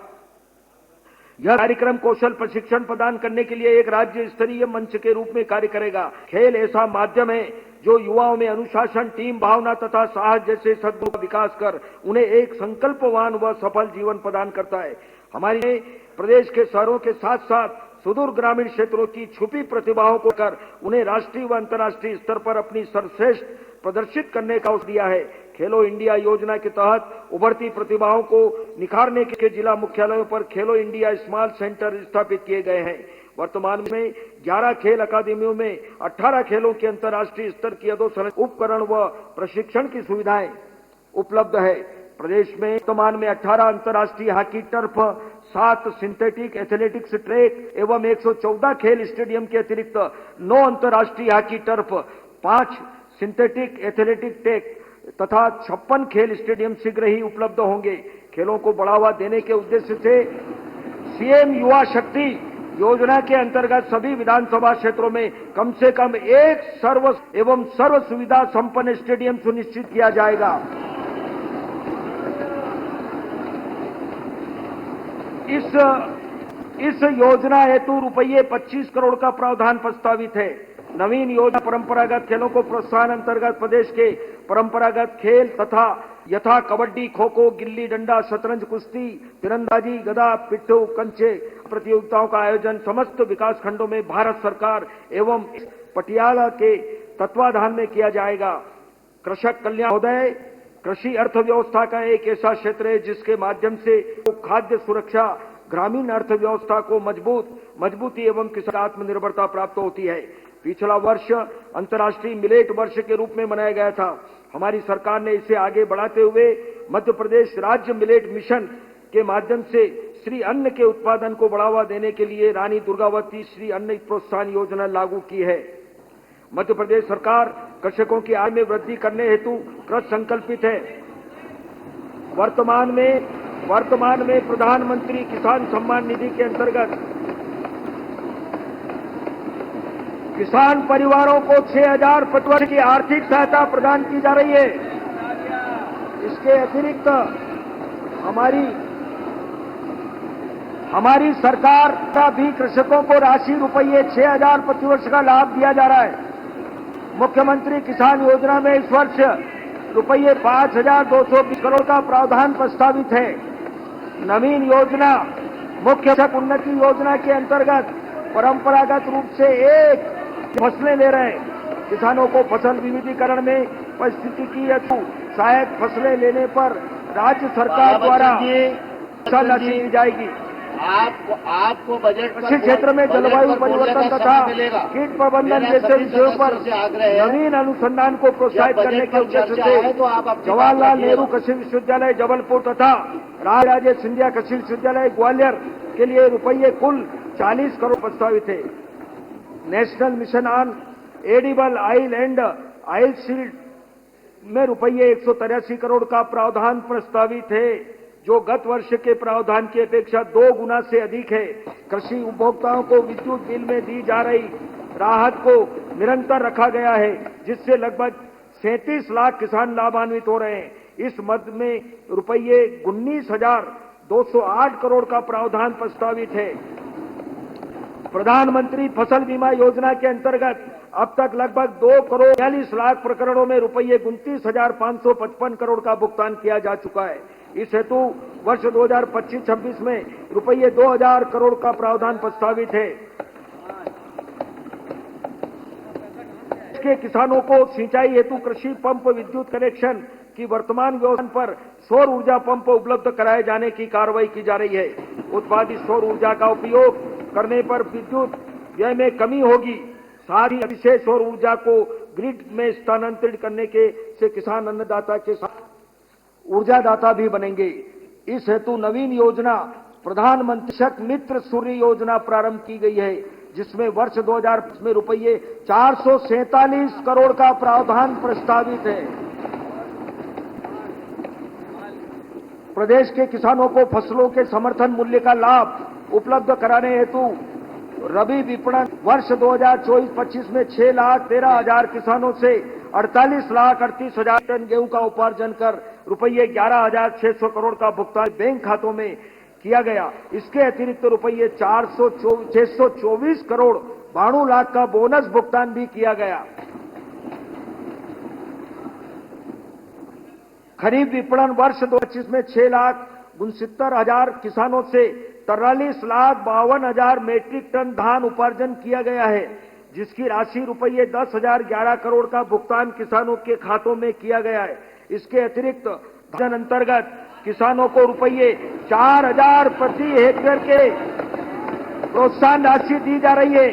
यह कार्यक्रम कौशल प्रशिक्षण प्रदान करने के लिए एक राज्य स्तरीय मंच के रूप में कार्य करेगा। खेल ऐसा माध्यम है जो युवाओं में अनुशासन, टीम भावना तथा साहस जैसे सद्गुणों का विकास कर उन्हें एक संकल्पवान व सफल जीवन प्रदान करता है। हमारे प्रदेश के शहरों के साथ साथ सुदूर ग्रामीण क्षेत्रों की छुपी प्रतिभाओं को कर उन्हें राष्ट्रीय व अंतर्राष्ट्रीय स्तर पर अपनी सर्वश्रेष्ठ प्रदर्शित करने का अवसर दिया है। खेलो इंडिया योजना के तहत उभरती प्रतिभाओं को निखारने के जिला मुख्यालयों पर खेलो इंडिया स्मॉल सेंटर स्थापित किए गए हैं। वर्तमान में 11 खेल अकादमियों में 18 खेलों के अंतर्राष्ट्रीय स्तर की अधोसंरचना, उपकरण व प्रशिक्षण की सुविधाएं उपलब्ध है। प्रदेश में वर्तमान में 18 अंतर्राष्ट्रीय hockey turf, 7 synthetic athletics track एवं 114 खेल स्टेडियम के अतिरिक्त 9 अंतर्राष्ट्रीय hockey turf, 5 synthetic athletic track तथा 56 खेल स्टेडियम शीघ्र ही उपलब्ध होंगे। खेलों को बढ़ावा देने के उद्देश्य से सीएम युवा शक्ति योजना के अंतर्गत सभी विधानसभा क्षेत्रों में कम से कम एक सर्व सुविधा संपन्न स्टेडियम सुनिश्चित किया जाएगा। इस योजना हेतु रुपये 25 करोड़ का प्रावधान प्रस्तावित है। नवीन योजना परंपरागत खेलों को प्रोत्साहन अंतर्गत प्रदेश के परंपरागत खेल तथा यथा कबड्डी, खो खो, गिल्ली डंडा, शतरंज, कुश्ती, तीरंदाजी, गदा, पिट्ठू, कंचे प्रतियोगिताओं का आयोजन समस्त विकास खंडों में भारत सरकार एवं पटियाला के तत्वाधान में किया जाएगा। कृषक कल्याण महोदय कृषि अर्थव्यवस्था का एक ऐसा क्षेत्र है जिसके माध्यम से खाद्य सुरक्षा, ग्रामीण अर्थव्यवस्था को मजबूती एवं किसान आत्मनिर्भरता प्राप्त होती है। पिछला वर्ष अंतर्राष्ट्रीय मिलेट वर्ष के रूप में मनाया गया था। हमारी सरकार ने इसे आगे बढ़ाते हुए मध्य प्रदेश राज्य मिलेट मिशन के माध्यम से श्री अन्न के उत्पादन को बढ़ावा देने के लिए रानी दुर्गावती श्री अन्न प्रोत्साहन योजना लागू की है। मध्य प्रदेश सरकार कृषकों की आय में वृद्धि करने हेतु कृत संकल्पित है। वर्तमान में प्रधानमंत्री किसान सम्मान निधि के अंतर्गत किसान परिवारों को 6,000 प्रति वर्ष की आर्थिक सहायता प्रदान की जा रही है। इसके अतिरिक्त हमारी सरकार का भी कृषकों को राशि रुपये 6,000 प्रति वर्ष का लाभ दिया जा रहा है। मुख्यमंत्री किसान योजना में इस वर्ष रुपये 5,220 करोड़ का प्रावधान प्रस्तावित है। नवीन योजना मुख्य कृषक उन्नति योजना के अंतर्गत परंपरागत रूप से एक फसलें ले रहे हैं। किसानों को फसल विविधीकरण में पारिस्थितिकी हेतु सहायक फसलें लेने पर राज्य सरकार द्वारा राशि दी जाएगी। आपको बजट कृषि क्षेत्र में जलवायु परिवर्तन तथा कीट प्रबंधन जैसे विषयों पर नवीन अनुसंधान को प्रोत्साहित करने के उद्देश्य से जवाहरलाल नेहरू कृषि विश्वविद्यालय जबलपुर तथा राजराजे सिंधिया कृषि विश्वविद्यालय ग्वालियर के लिए रुपये कुल 40 करोड़ प्रस्तावित है। National mission on edible oil and oil seed में रुपये 183 करोड़ का प्रावधान प्रस्तावित है, जो गत वर्ष के प्रावधान की अपेक्षा 2 गुना से अधिक है। कृषि उपभोक्ताओं को विद्युत बिल में दी जा रही राहत को निरंतर रखा गया है, जिससे लगभग 37 लाख किसान लाभान्वित हो रहे हैं। इस मद में रुपये 19,208 करोड़ का प्रावधान प्रस्तावित है। प्रधानमंत्री फसल बीमा योजना के अंतर्गत अब तक लगभग 2 करोड़ 42 लाख प्रकरणों में रुपये 29,555 करोड़ का भुगतान किया जा चुका है। इस हेतु वर्ष 2025-26 में रुपये 2,000 करोड़ का प्रावधान प्रस्तावित है। इसके किसानों को सिंचाई हेतु कृषि पंप विद्युत कनेक्शन की वर्तमान व्यवस्था पर सौर ऊर्जा पंप उपलब्ध कराए जाने की कार्रवाई की जा रही है। उत्पादित सौर ऊर्जा का उपयोग करने पर विद्युत व्यय में कमी होगी। साथ ही विशेष सौर ऊर्जा को ग्रिड में स्थानांतरित करने से किसान अन्नदाता के साथ ऊर्जादाता भी बनेंगे। इस हेतु नवीन योजना प्रधानमंत्री कृषक मित्र सूर्य योजना प्रारंभ की गई है, जिसमें वर्ष 2020 में रुपये 447 करोड़ का प्रावधान प्रस्तावित है। प्रदेश के किसानों को फसलों के समर्थन मूल्य का लाभ उपलब्ध कराने हेतु रबी विपणन वर्ष 2024-25 में 6,13,000 किसानों से 48,38,000 टन गेहूं का उपार्जन कर रुपये 11,600 करोड़ का भुगतान बैंक खातों में किया गया। इसके अतिरिक्त रुपये 624 करोड़ 92 लाख का बोनस भुगतान भी किया गया। खरीफ विपणन वर्ष 2025 में 6,69,000 किसानों से 43,52,000 मैट्रिक टन धान उपार्जन किया गया है, जिसकी राशि रुपये 10,011 करोड़ का भुगतान किसानों के खातों में किया गया है। इसके अतिरिक्त धान अंतर्गत किसानों को रुपये 4,000 प्रति हेक्टेयर के प्रोत्साहन राशि दी जा रही है।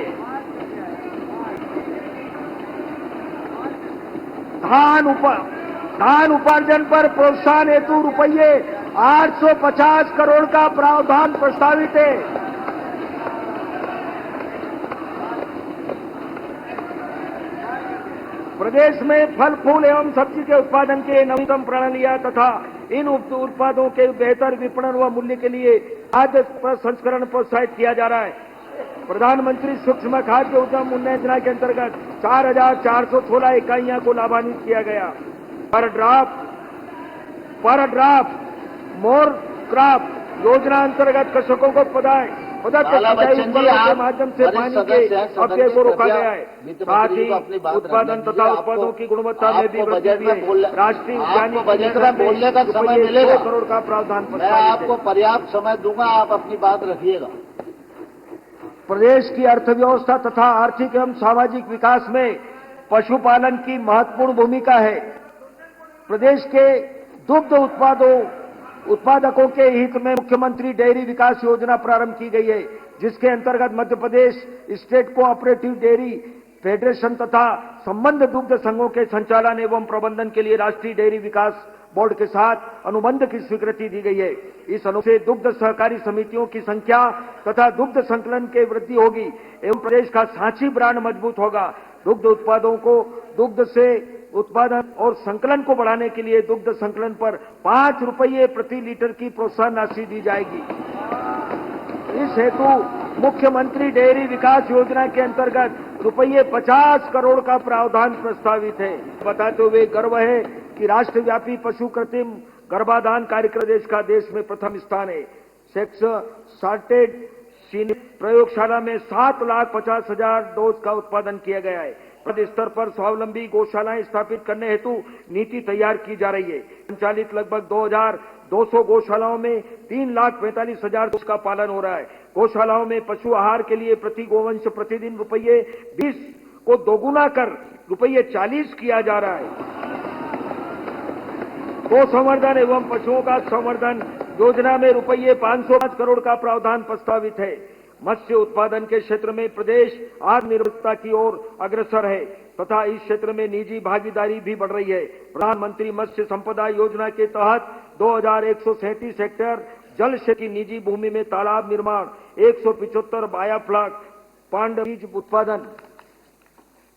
धान उपार्जन पर प्रोत्साहन हेतु रुपये 850 करोड़ का प्रावधान प्रस्तावित है। प्रदेश में फल फूल एवं सब्जी के उत्पादन के नवीनतम प्रणालियां तथा इन उत्पादों के बेहतर विपणन व मूल्य के लिए खाद्य प्रसंस्करण प्रोत्साहित किया जा रहा है। प्रधानमंत्री सूक्ष्म खाद्य उद्यम उन्नयन योजना के अंतर्गत 4,416 इकाइयां को लाभान्वित किया गया। पर ड्राफ्ट मोर क्राफ्ट योजना अंतर्गत कृषकों को प्रदत्त सिंचाई उपकरणों के माध्यम से पानी के अपव्यय को रोका गया है। साथ ही उत्पादन तथा उत्पादों की गुणवत्ता में भी वृद्धि हुई है। राष्ट्रीय उद्यानिक बोलने का समय मिलेगा, 100 करोड़ का प्रावधान मैं आपको पर्याप्त समय दूंगा, आप अपनी बात रखिएगा। प्रदेश की अर्थव्यवस्था तथा आर्थिक एवं सामाजिक विकास में पशुपालन की महत्वपूर्ण भूमिका है। प्रदेश के दुग्ध उत्पादकों के हित में मुख्यमंत्री डेयरी विकास योजना प्रारंभ की गई है, जिसके अंतर्गत Madhya Pradesh state cooperative dairy federation तथा संबद्ध दुग्ध संघों के संचालन एवं प्रबंधन के लिए राष्ट्रीय डेयरी विकास बोर्ड के साथ अनुबंध की स्वीकृति दी गई है। इस अनुबंध से दुग्ध सहकारी समितियों की संख्या तथा दुग्ध संकलन के वृद्धि होगी एवं प्रदेश का सांची ब्रांड मजबूत होगा। दुग्ध उत्पादों को दुग्ध से उत्पादन और संकलन को बढ़ाने के लिए दुग्ध संकलन पर 5 रुपये प्रति लीटर की प्रोत्साहन राशि दी जाएगी। इस हेतु मुख्यमंत्री डेयरी विकास योजना के अंतर्गत रुपये 50 करोड़ का प्रावधान प्रस्तावित है। बताते हुए गर्व है कि राष्ट्रव्यापी पशु कृत्रिम गर्भाधान कार्यक्रम देश में प्रथम स्थान है। सेक्स सॉर्टेड प्रयोगशाला में 7,50,000 डोज का उत्पादन किया गया है। प्रदेश स्तर पर स्वावलंबी गौशालाएं स्थापित करने हेतु नीति तैयार की जा रही है। संचालित लगभग 2,200 गौशालाओं में 3,45,000 डोज का पालन हो रहा है। गौशालाओं में पशु आहार के लिए प्रति गोवंश प्रतिदिन रुपये 20 को दोगुना कर रुपये 40 किया जा रहा है। गौ संवर्धन एवं पशुओं का संवर्धन योजना में रुपये 505 करोड़ का प्रावधान प्रस्तावित है। मत्स्य उत्पादन के क्षेत्र में प्रदेश आत्मनिर्भरता की ओर अग्रसर है तथा इस क्षेत्र में निजी भागीदारी भी बढ़ रही है। प्रधानमंत्री मत्स्य संपदा योजना के तहत 2,137 हेक्टेयर जल क्षेत्र की निजी भूमि में तालाब निर्माण, 175 बायोफ्लॉक पांड बीज उत्पादन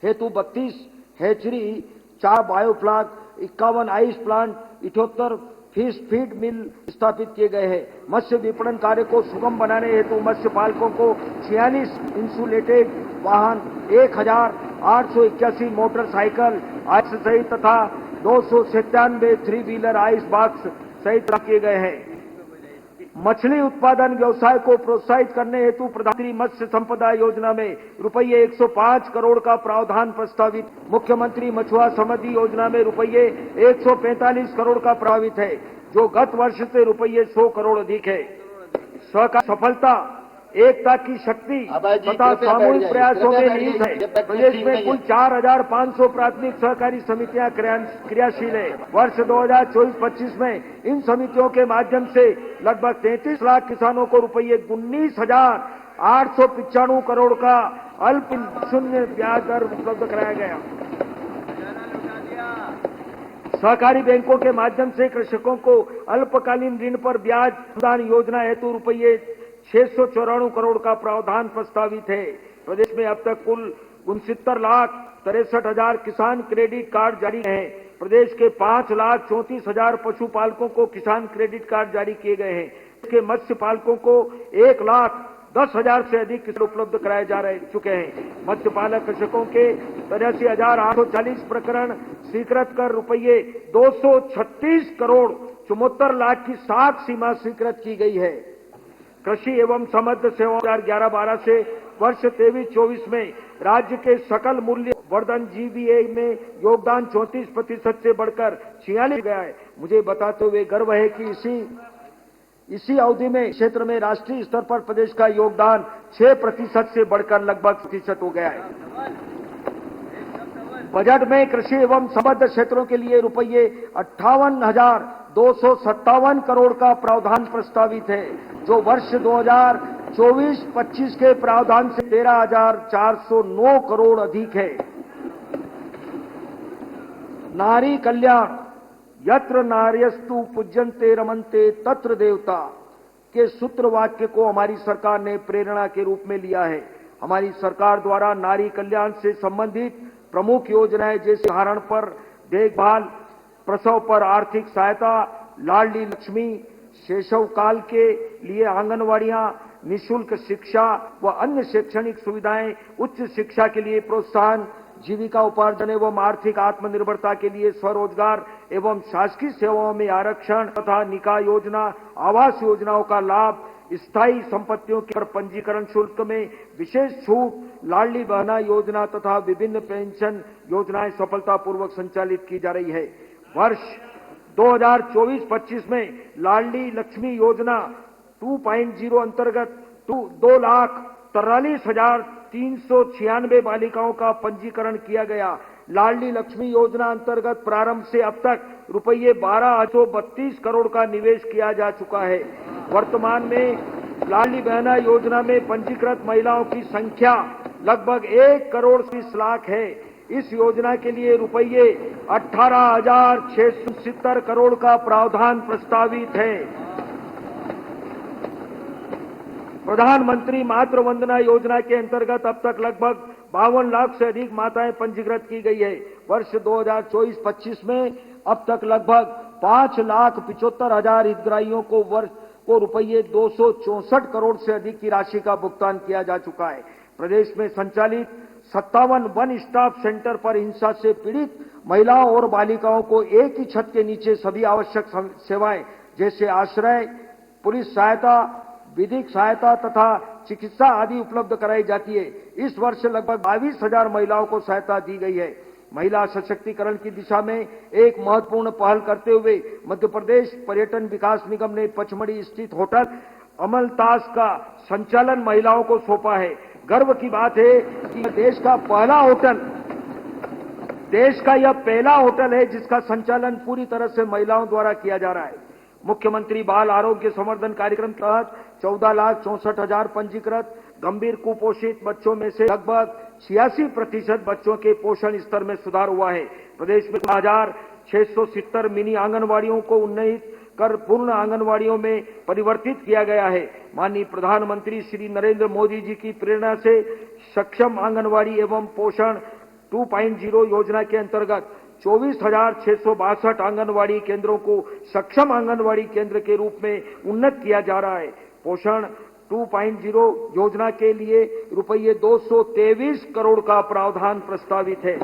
हेतु 32 hatchery, 4 biofloc, 51 ice plant, 78 fish feed मिल स्थापित किए गए हैं। मत्स्य विपणन कार्य को सुगम बनाने हेतु मत्स्य पालकों को 46 इंसुलेटेड वाहन, 1,881 मोटरसाइकिल आइस सहित तथा 297 3 व्हीलर आइस बॉक्स सहित किए गए हैं। मछली उत्पादन व्यवसाय को प्रोत्साहित करने हेतु प्रधानमंत्री मत्स्य संपदा योजना में रुपये 105 करोड़ का प्रावधान प्रस्तावित। मुख्यमंत्री मछुआ समृद्धि योजना में रुपये 145 करोड़ का प्रावित है, जो गत वर्ष से रुपये 100 करोड़ अधिक है। सहकारी सफलता, एकता की शक्ति तथा सामूहिक प्रयासों में निहित है। प्रदेश में कुल 4,500 प्राथमिक सहकारी समितियां क्रियाशील है। वर्ष 2024-25 में इन समितियों के माध्यम से लगभग 33 लाख किसानों को रुपये 19,895 करोड़ का अल्प शून्य ब्याज दर उपलब्ध कराया गया। सहकारी बैंकों के माध्यम से कृषकों को अल्पकालीन ऋण पर ब्याज प्रदान योजना हेतु रुपये 694 करोड़ का प्रावधान प्रस्तावित है। प्रदेश में अब तक कुल 69,63,000 किसान क्रेडिट कार्ड जारी हैं। प्रदेश के 5,34,000 पशुपालकों को किसान क्रेडिट कार्ड जारी किए गए हैं। इसके मत्स्य पालकों को 1,10,000 से अधिक किसान उपलब्ध कराए चुके हैं। मत्स्य पालक कृषकों के 83,840 प्रकरण स्वीकृत कर रुपये 236 करोड़ 74 लाख की 7 सीमा स्वीकृत की गई है। कृषि एवं समृद्ध सेवा 2011-12 से वर्ष 23-24 में राज्य के सकल मूल्य वर्धन जीबीए में योगदान 34% से बढ़कर 46 गया है। मुझे बताते हुए गर्व है कि इसी अवधि में क्षेत्र में राष्ट्रीय स्तर पर प्रदेश का योगदान 6% से बढ़कर लगभग 30% हो गया है। बजट में कृषि एवं संबद्ध क्षेत्रों के लिए रुपये 58,257 करोड़ का प्रावधान प्रस्तावित है, जो वर्ष 2024-25 के प्रावधान से 13,409 करोड़ अधिक है। नारी कल्याण, यत्र नार्यस्तु पूज्यन्ते रमन्ते तत्र देवता के सूत्र वाक्य को हमारी सरकार ने प्रेरणा के रूप में लिया है। हमारी सरकार द्वारा नारी कल्याण से संबंधित प्रमुख योजनाएं जैसे उदाहरण पर देखभाल, प्रसव पर आर्थिक सहायता, लाडली लक्ष्मी, शैशव काल के लिए आंगनवाड़ियां, निःशुल्क शिक्षा व अन्य शैक्षणिक सुविधाएं, उच्च शिक्षा के लिए प्रोत्साहन, जीविका उपार्जन एवं आर्थिक आत्मनिर्भरता के लिए स्वरोजगार एवं शासकीय सेवाओं में आरक्षण तथा निकाय योजना, आवास योजनाओं का लाभ, स्थायी संपत्तियों पर पंजीकरण शुल्क में विशेष छूट, लाडली बहना योजना तथा विभिन्न पेंशन योजनाएं सफलतापूर्वक संचालित की जा रही है। वर्ष 2024-25 में लाडली लक्ष्मी योजना 2.0 अंतर्गत 2,43,396 बालिकाओं का पंजीकरण किया गया। लाडली लक्ष्मी योजना अंतर्गत प्रारंभ से अब तक रुपये 1232 करोड़ का निवेश किया जा चुका है। वर्तमान में लाडली बहना योजना में पंजीकृत महिलाओं की संख्या लगभग 1 करोड़ 20 लाख है। इस योजना के लिए रुपये 18,670 करोड़ का प्रावधान प्रस्तावित है। प्रधानमंत्री मातृ वंदना योजना के अंतर्गत अब तक लगभग 52 लाख से अधिक माताएं पंजीकृत की गई है। वर्ष 2024-25 में अब तक लगभग 5,75,000 हितग्राहियों को रुपये 264 करोड़ से अधिक की राशि का भुगतान किया जा चुका है। प्रदेश में संचालित 57 वन स्टॉप सेंटर पर हिंसा से पीड़ित महिलाओं और बालिकाओं को एक ही छत के नीचे सभी आवश्यक सेवाएं जैसे आश्रय, पुलिस सहायता, विधिक सहायता तथा चिकित्सा आदि उपलब्ध कराई जाती है। इस वर्ष लगभग 22,000 महिलाओं को सहायता दी गई है। महिला सशक्तिकरण की दिशा में एक महत्वपूर्ण पहल करते हुए मध्य प्रदेश पर्यटन विकास निगम ने पचमढ़ी स्थित होटल अमलताज का संचालन महिलाओं को सौंपा है। गर्व की बात है कि देश का यह पहला होटल है जिसका संचालन पूरी तरह से महिलाओं द्वारा किया जा रहा है। मुख्यमंत्री बाल आरोग्य संवर्धन कार्यक्रम के तहत 14,64,000 पंजीकृत गंभीर कुपोषित बच्चों में से लगभग 86% बच्चों के पोषण स्तर में सुधार हुआ है। प्रदेश में 1,670 मिनी आंगनवाड़ियों को उन्नत कर पूर्ण आंगनवाड़ियों में परिवर्तित किया गया है। माननीय प्रधानमंत्री श्री नरेंद्र मोदी जी की प्रेरणा से सक्षम आंगनवाड़ी एवं पोषण 2.0 योजना के अंतर्गत 24,662 आंगनवाड़ी केंद्रों को सक्षम आंगनवाड़ी केंद्र के रूप में उन्नत किया जा रहा है। पोषण 2.0 योजना के लिए रुपये 223 करोड़ का प्रावधान प्रस्तावित है।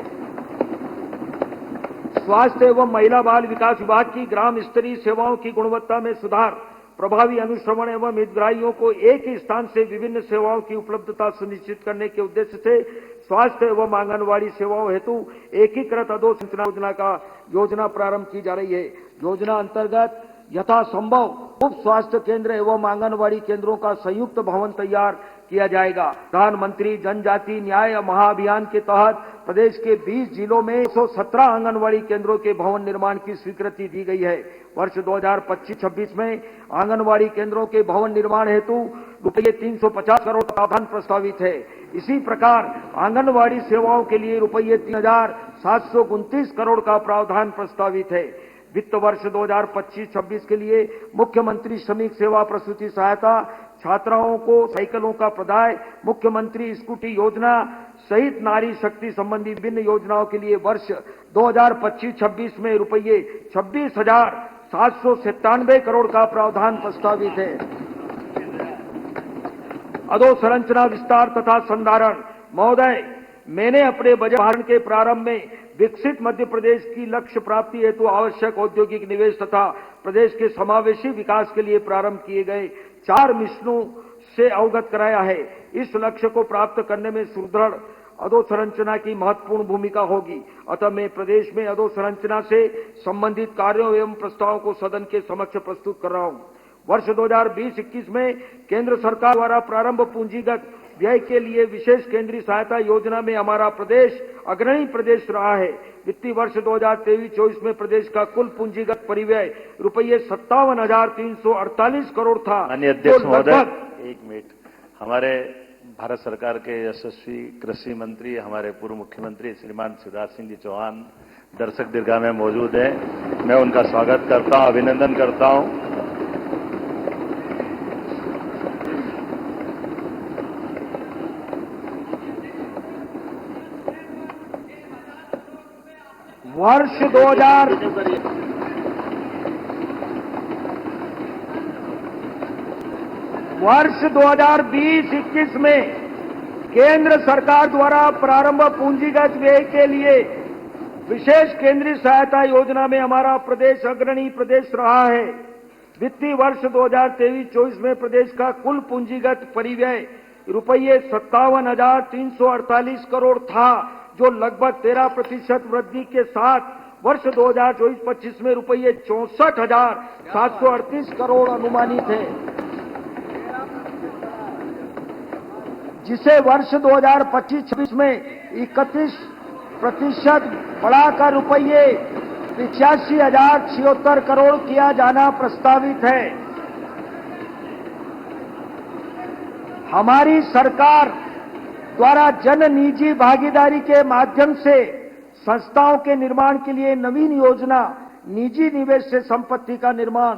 स्वास्थ्य एवं महिला बाल विकास विभाग की ग्राम स्तरीय सेवाओं की गुणवत्ता में सुधार, प्रभावी अनुश्रवण एवं हितग्राहियों को एक ही स्थान से विभिन्न सेवाओं की उपलब्धता सुनिश्चित करने के उद्देश्य से स्वास्थ्य एवं आंगनवाड़ी सेवाओं हेतु एकीकृत अधोसंरचना योजना का योजना प्रारंभ की जा रही है। योजना अंतर्गत यथासंभव उप स्वास्थ्य केंद्र एवं आंगनवाड़ी केंद्रों का संयुक्त भवन तैयार किया जाएगा। प्रधानमंत्री जनजाति न्याय महाअभियान के तहत प्रदेश के 20 जिलों में 117 आंगनवाड़ी केंद्रों के भवन निर्माण की स्वीकृति दी गई है। वर्ष 2025-26 में आंगनवाड़ी केंद्रों के भवन निर्माण हेतु रुपये 350 करोड़ का प्रावधान प्रस्तावित है। इसी प्रकार आंगनवाड़ी सेवाओं के लिए रुपये 3,729 करोड़ का प्रावधान प्रस्तावित है। वित्त वर्ष 2025-26 के लिए मुख्यमंत्री श्रमिक सेवा प्रसूति सहायता, छात्राओं को साइकिलों का प्रदाय, मुख्यमंत्री स्कूटी योजना सहित नारी शक्ति संबंधी विभिन्न योजनाओं के लिए वर्ष 2025-26 में रुपये 26,797 करोड़ का प्रावधान प्रस्तावित है। अधोसंरचना विस्तार तथा संधारण। महोदय, मैंने अपने बजट भाषण के प्रारंभ में विकसित मध्य प्रदेश की लक्ष्य प्राप्ति हेतु आवश्यक औद्योगिक निवेश तथा प्रदेश के समावेशी विकास के लिए प्रारंभ किए गए 4 मिशनों से अवगत कराया है। इस लक्ष्य को प्राप्त करने में सुदृढ़ अधोसंरचना की महत्वपूर्ण भूमिका होगी। अतः मैं प्रदेश में अधोसंरचना से संबंधित कार्यों एवं प्रस्तावों को सदन के समक्ष प्रस्तुत कर रहा हूं। वर्ष 2020-21 में केंद्र सरकार द्वारा प्रारंभ पूंजीगत व्यय के लिए विशेष केंद्रीय सहायता योजना में हमारा प्रदेश अग्रणी प्रदेश रहा है। वित्तीय वर्ष 2023-24 में प्रदेश का कुल पूंजीगत परिव्यय रुपये 57,348 करोड़ था। माननीय अध्यक्ष महोदय, एक मिनट। हमारे भारत सरकार के यशस्वी कृषि मंत्री, हमारे पूर्व मुख्यमंत्री श्रीमान शिवराज सिंह जी चौहान दर्शक दीर्घा में मौजूद हैं। मैं उनका स्वागत करता हूं, अभिनंदन करता हूं। वर्ष 2020-21 में केंद्र सरकार द्वारा प्रारंभ पूंजीगत व्यय के लिए विशेष केंद्रीय सहायता योजना में हमारा प्रदेश अग्रणी प्रदेश रहा है। वित्तीय वर्ष 2023-24 में प्रदेश का कुल पूंजीगत परिव्यय रुपये 57,348 करोड़ था, जो लगभग 13% वृद्धि के साथ वर्ष 2024-25 में रुपये 64,738 करोड़ अनुमानित है, जिसे वर्ष 2025-26 में 31% बढ़ाकर रुपये 85,076 करोड़ किया जाना प्रस्तावित है। हमारी सरकार द्वारा जन निजी भागीदारी के माध्यम से संस्थाओं के निर्माण के लिए नवीन योजना निजी निवेश से संपत्ति का निर्माण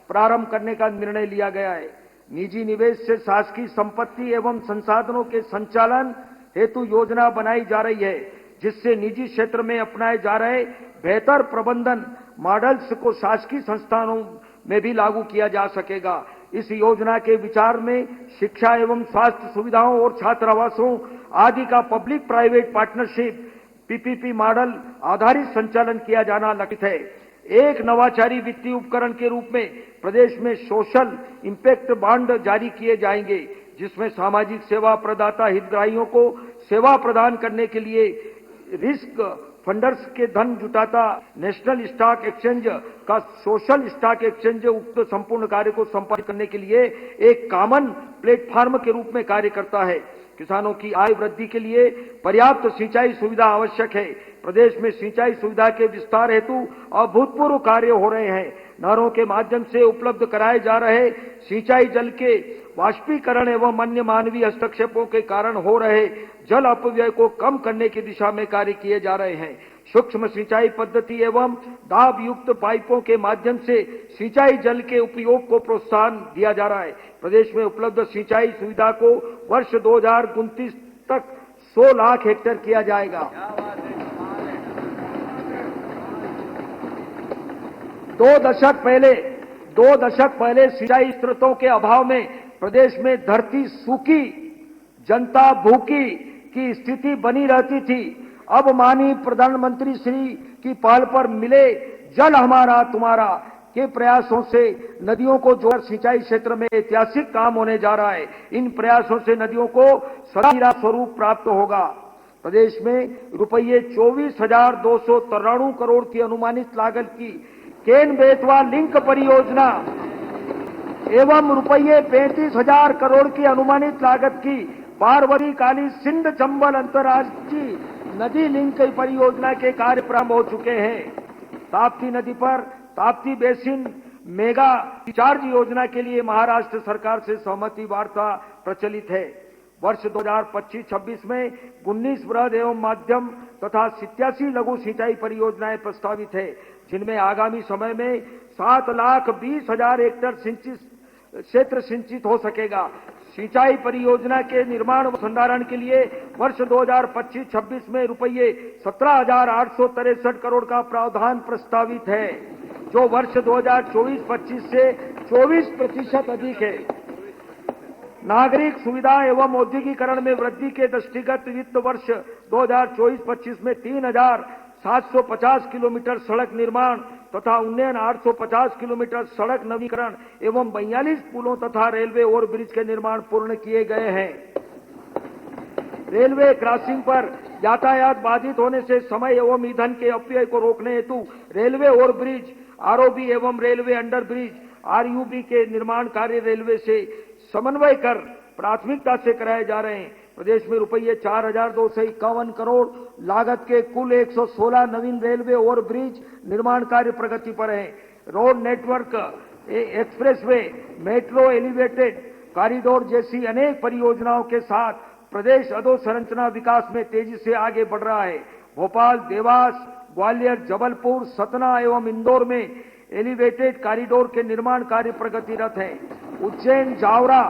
प्रारंभ करने का निर्णय लिया गया है। निजी निवेश से शासकीय संपत्ति एवं संसाधनों के संचालन हेतु योजना बनाई जा रही है, जिससे निजी क्षेत्र में अपनाए जा रहे बेहतर प्रबंधन मॉडल्स को शासकीय संस्थानों में भी लागू किया जा सकेगा। इस योजना के विचार में शिक्षा एवं स्वास्थ्य सुविधाओं और छात्रावासों आदि का public private partnership PPP model आधारित संचालन किया जाना लक्षित है। एक नवाचारी वित्तीय उपकरण के रूप में प्रदेश में सोशल इंपैक्ट बॉन्ड जारी किए जाएंगे, जिसमें सामाजिक सेवा प्रदाता हितग्राहियों को सेवा प्रदान करने के लिए रिस्क फंडर्स के धन जुटाता नेशनल स्टॉक एक्सचेंज का सोशल स्टॉक एक्सचेंज उक्त संपूर्ण कार्य को संपादित करने के लिए एक कॉमन प्लेटफॉर्म के रूप में कार्य करता है। किसानों की आय वृद्धि के लिए पर्याप्त सिंचाई सुविधा आवश्यक है। प्रदेश में सिंचाई सुविधा के विस्तार हेतु अभूतपूर्व कार्य हो रहे हैं। नहरों के माध्यम से उपलब्ध कराए जा रहे सिंचाई जल के वाष्पीकरण एवं अन्य मानवीय हस्तक्षेपों के कारण हो रहे जल अपव्यय को कम करने की दिशा में कार्य किए जा रहे हैं। सूक्ष्म सिंचाई पद्धति एवं दाब युक्त पाइपों के माध्यम से सिंचाई जल के उपयोग को प्रोत्साहन दिया जा रहा है। प्रदेश में उपलब्ध सिंचाई सुविधा को वर्ष 2029 तक 100 लाख हेक्टेयर किया जाएगा। 2 दशक पहले सिंचाई स्रोतों के अभाव में प्रदेश में धरती सूखी, जनता भूखी की स्थिति बनी रहती थी। अब माननीय प्रधानमंत्री श्री की पहल पर मिले जल हमारा तुम्हारा के प्रयासों से नदियों को जोड़ सिंचाई क्षेत्र में ऐतिहासिक काम होने जा रहा है। इन प्रयासों से नदियों को सदा स्वरूप प्राप्त होगा। प्रदेश में रुपये 24,293 करोड़ की अनुमानित लागत की केन बेतवा लिंक परियोजना एवं रुपये 35,000 करोड़ की अनुमानित लागत की पार्वती काली सिंध चंबल अंतर्राष्ट्रीय नदी लिंक परियोजना के कार्य प्रारंभ हो चुके हैं। ताप्ती नदी पर ताप्ती बेसिन मेगा रिचार्ज योजना के लिए महाराष्ट्र सरकार से सहमति वार्ता प्रचलित है। वर्ष 2025-26 में 19 बृहद एवं माध्यम तथा 87 लघु सिंचाई परियोजनाएं प्रस्तावित है, जिनमें आगामी समय में 7,20,000 हेक्टेयर क्षेत्र सिंचित हो सकेगा। सिंचाई परियोजना के निर्माण व संधारण के लिए वर्ष 2025-26 में रुपये 17,863 करोड़ का प्रावधान प्रस्तावित है, जो वर्ष 2024-25 से 24% अधिक है। नागरिक सुविधा एवं औद्योगिकरण में वृद्धि के दृष्टिगत वित्त वर्ष 2024-25 में 3,750 किलोमीटर सड़क निर्माण तथा उन्नयन 850 किलोमीटर सड़क नवीकरण एवं 42 पुलों तथा रेलवे ओवरब्रिज के निर्माण पूर्ण किए गए हैं। रेलवे क्रॉसिंग पर यातायात बाधित होने से समय एवं ईंधन के अपव्यय को रोकने हेतु रेलवे ओवरब्रिज, आरओबी एवं रेलवे अंडरब्रिज आरयूबी के निर्माण कार्य रेलवे से समन्वय कर प्राथमिकता से कराए जा रहे हैं। प्रदेश में रुपये 4,251 करोड़ लागत के कुल 116 नवीन रेलवे ओवरब्रिज निर्माण कार्य प्रगति पर है। Road network, expressway, metro, elevated corridor जैसी अनेक परियोजनाओं के साथ प्रदेश अधोसंरचना विकास में तेजी से आगे बढ़ रहा है। भोपाल, देवास, ग्वालियर, जबलपुर, सतना एवं इंदौर में एलिवेटेड कॉरिडोर के निर्माण कार्य प्रगतिरत है। उज्जैन जावरा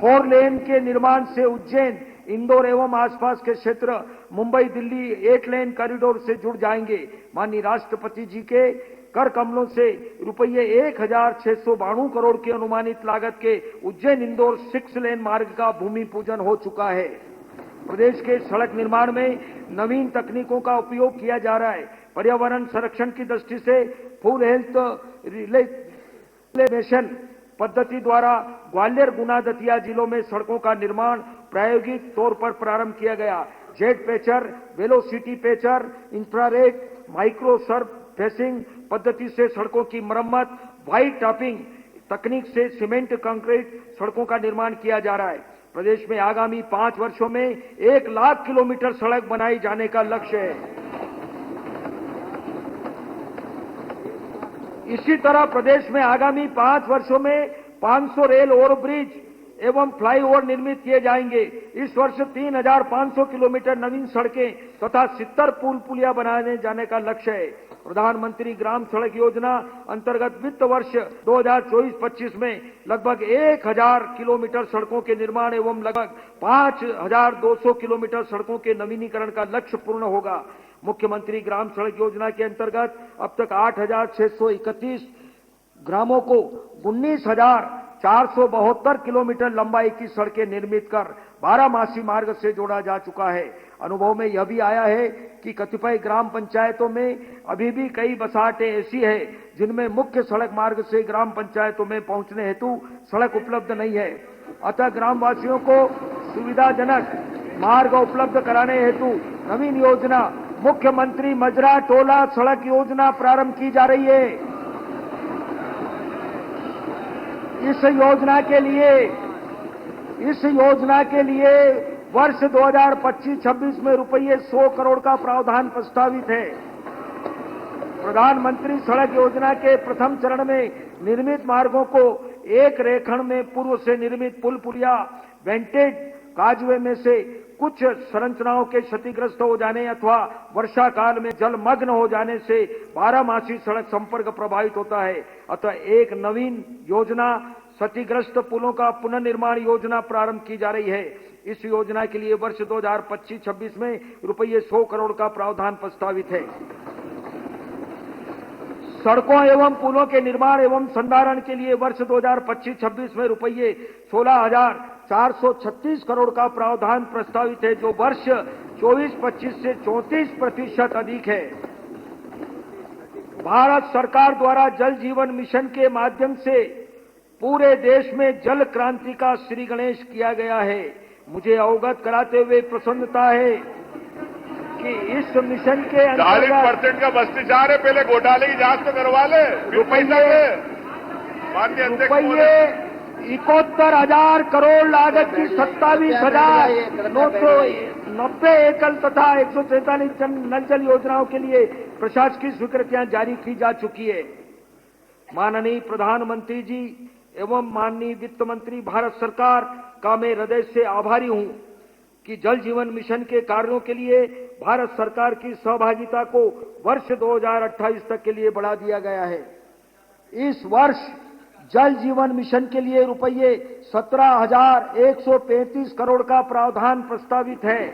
4 लेन के निर्माण से उज्जैन, इंदौर एवं आसपास के क्षेत्र मुंबई दिल्ली 8 लेन कॉरिडोर से जुड़ जाएंगे। माननीय राष्ट्रपति जी के कर कमलों से रुपये 1692 करोड़ की अनुमानित लागत के उज्जैन इंदौर 6 लेन मार्ग का भूमि पूजन हो चुका है। प्रदेश के सड़क निर्माण में नवीन तकनीकों का उपयोग किया जा रहा है। पर्यावरण संरक्षण की दृष्टि से फुल हेल्थ रिलेशन पद्धति द्वारा ग्वालियर, गुना, दतिया जिलों में सड़कों का निर्माण प्रायोगिक तौर पर प्रारंभ किया गया। Jet patcher, velocity patcher, infrared, micro surfacing पद्धति से सड़कों की मरम्मत, व्हाइट टॉपिंग तकनीक से सीमेंट कंक्रीट सड़कों का निर्माण किया जा रहा है। प्रदेश में आगामी 5 वर्षों में 1 लाख किलोमीटर सड़क बनाई जाने का लक्ष्य है। इसी तरह प्रदेश में आगामी 5 वर्षों में 500 रेल ओवरब्रिज एवं फ्लाईओवर निर्मित किए जाएंगे। इस वर्ष 3500 किलोमीटर नवीन सड़कें तथा 70 पुल पुलिया बनाने जाने का लक्ष्य है। प्रधानमंत्री ग्राम सड़क योजना अंतर्गत वित्त वर्ष 2024-25 में लगभग 1000 किलोमीटर सड़कों के निर्माण एवं लगभग 5200 किलोमीटर सड़कों के नवीनीकरण का लक्ष्य पूर्ण होगा। मुख्यमंत्री ग्राम सड़क योजना के अंतर्गत अब तक 8631 ग्रामों को 19,472 किलोमीटर लंबाई की सड़कें निर्मित कर 12मासी मार्ग से जोड़ा जा चुका है। अनुभव में यह भी आया है कि कतिपय ग्राम पंचायतों में अभी भी कई बसाहटें ऐसी है जिनमें मुख्य सड़क मार्ग से ग्राम पंचायतों में पहुंचने हेतु सड़क उपलब्ध नहीं है। अतः ग्रामवासियों को सुविधाजनक मार्ग उपलब्ध कराने हेतु नवीन योजना मुख्यमंत्री मजरा टोला सड़क योजना प्रारंभ की जा रही है। इस योजना के लिए वर्ष 2025-26 में रुपये 100 करोड़ का प्रावधान प्रस्तावित है। प्रधानमंत्री सड़क योजना के प्रथम चरण में निर्मित मार्गों को एक रेखण में पूर्व से निर्मित पुल पुलिया, वेंटेज काजवे में से कुछ संरचनाओं के क्षतिग्रस्त हो जाने अथवा वर्षा काल में जलमग्न हो जाने से 12मासी सड़क संपर्क प्रभावित होता है। अतः एक नवीन योजना क्षतिग्रस्त पुलों का पुनर्निर्माण योजना प्रारंभ की जा रही है। इस योजना के लिए वर्ष 2025-26 में रुपये 100 करोड़ का प्रावधान प्रस्तावित है। सड़कों एवं पुलों के निर्माण एवं संधारण के लिए वर्ष 2025-26 में रुपये 16,436 करोड़ का प्रावधान प्रस्तावित है, जो वर्ष 24-25 से 34% अधिक है। भारत सरकार द्वारा जल जीवन मिशन के माध्यम से पूरे देश में जल क्रांति का श्री गणेश किया गया है। मुझे अवगत कराते हुए प्रसन्नता है कि इस मिशन के 40% का भ्रष्टाचार है, पहले घोटाले की जांच तो करवा ले। रुपये 71,000 करोड़ लागत की 27,990 एकल तथा 143 नल जल योजनाओं के लिए प्रशासकीय स्वीकृतियां जारी की जा चुकी है। माननीय प्रधानमंत्री जी एवं माननीय वित्त मंत्री भारत सरकार का मैं हृदय से आभारी हूं कि जल जीवन मिशन के कार्यों के लिए भारत सरकार की सहभागिता को वर्ष 2028 तक के लिए बढ़ा दिया गया है। इस वर्ष जल जीवन मिशन के लिए रुपये 17,135 करोड़ का प्रावधान प्रस्तावित है।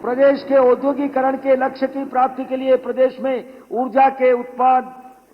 प्रदेश के औद्योगिकरण के लक्ष्य की प्राप्ति के लिए प्रदेश में ऊर्जा के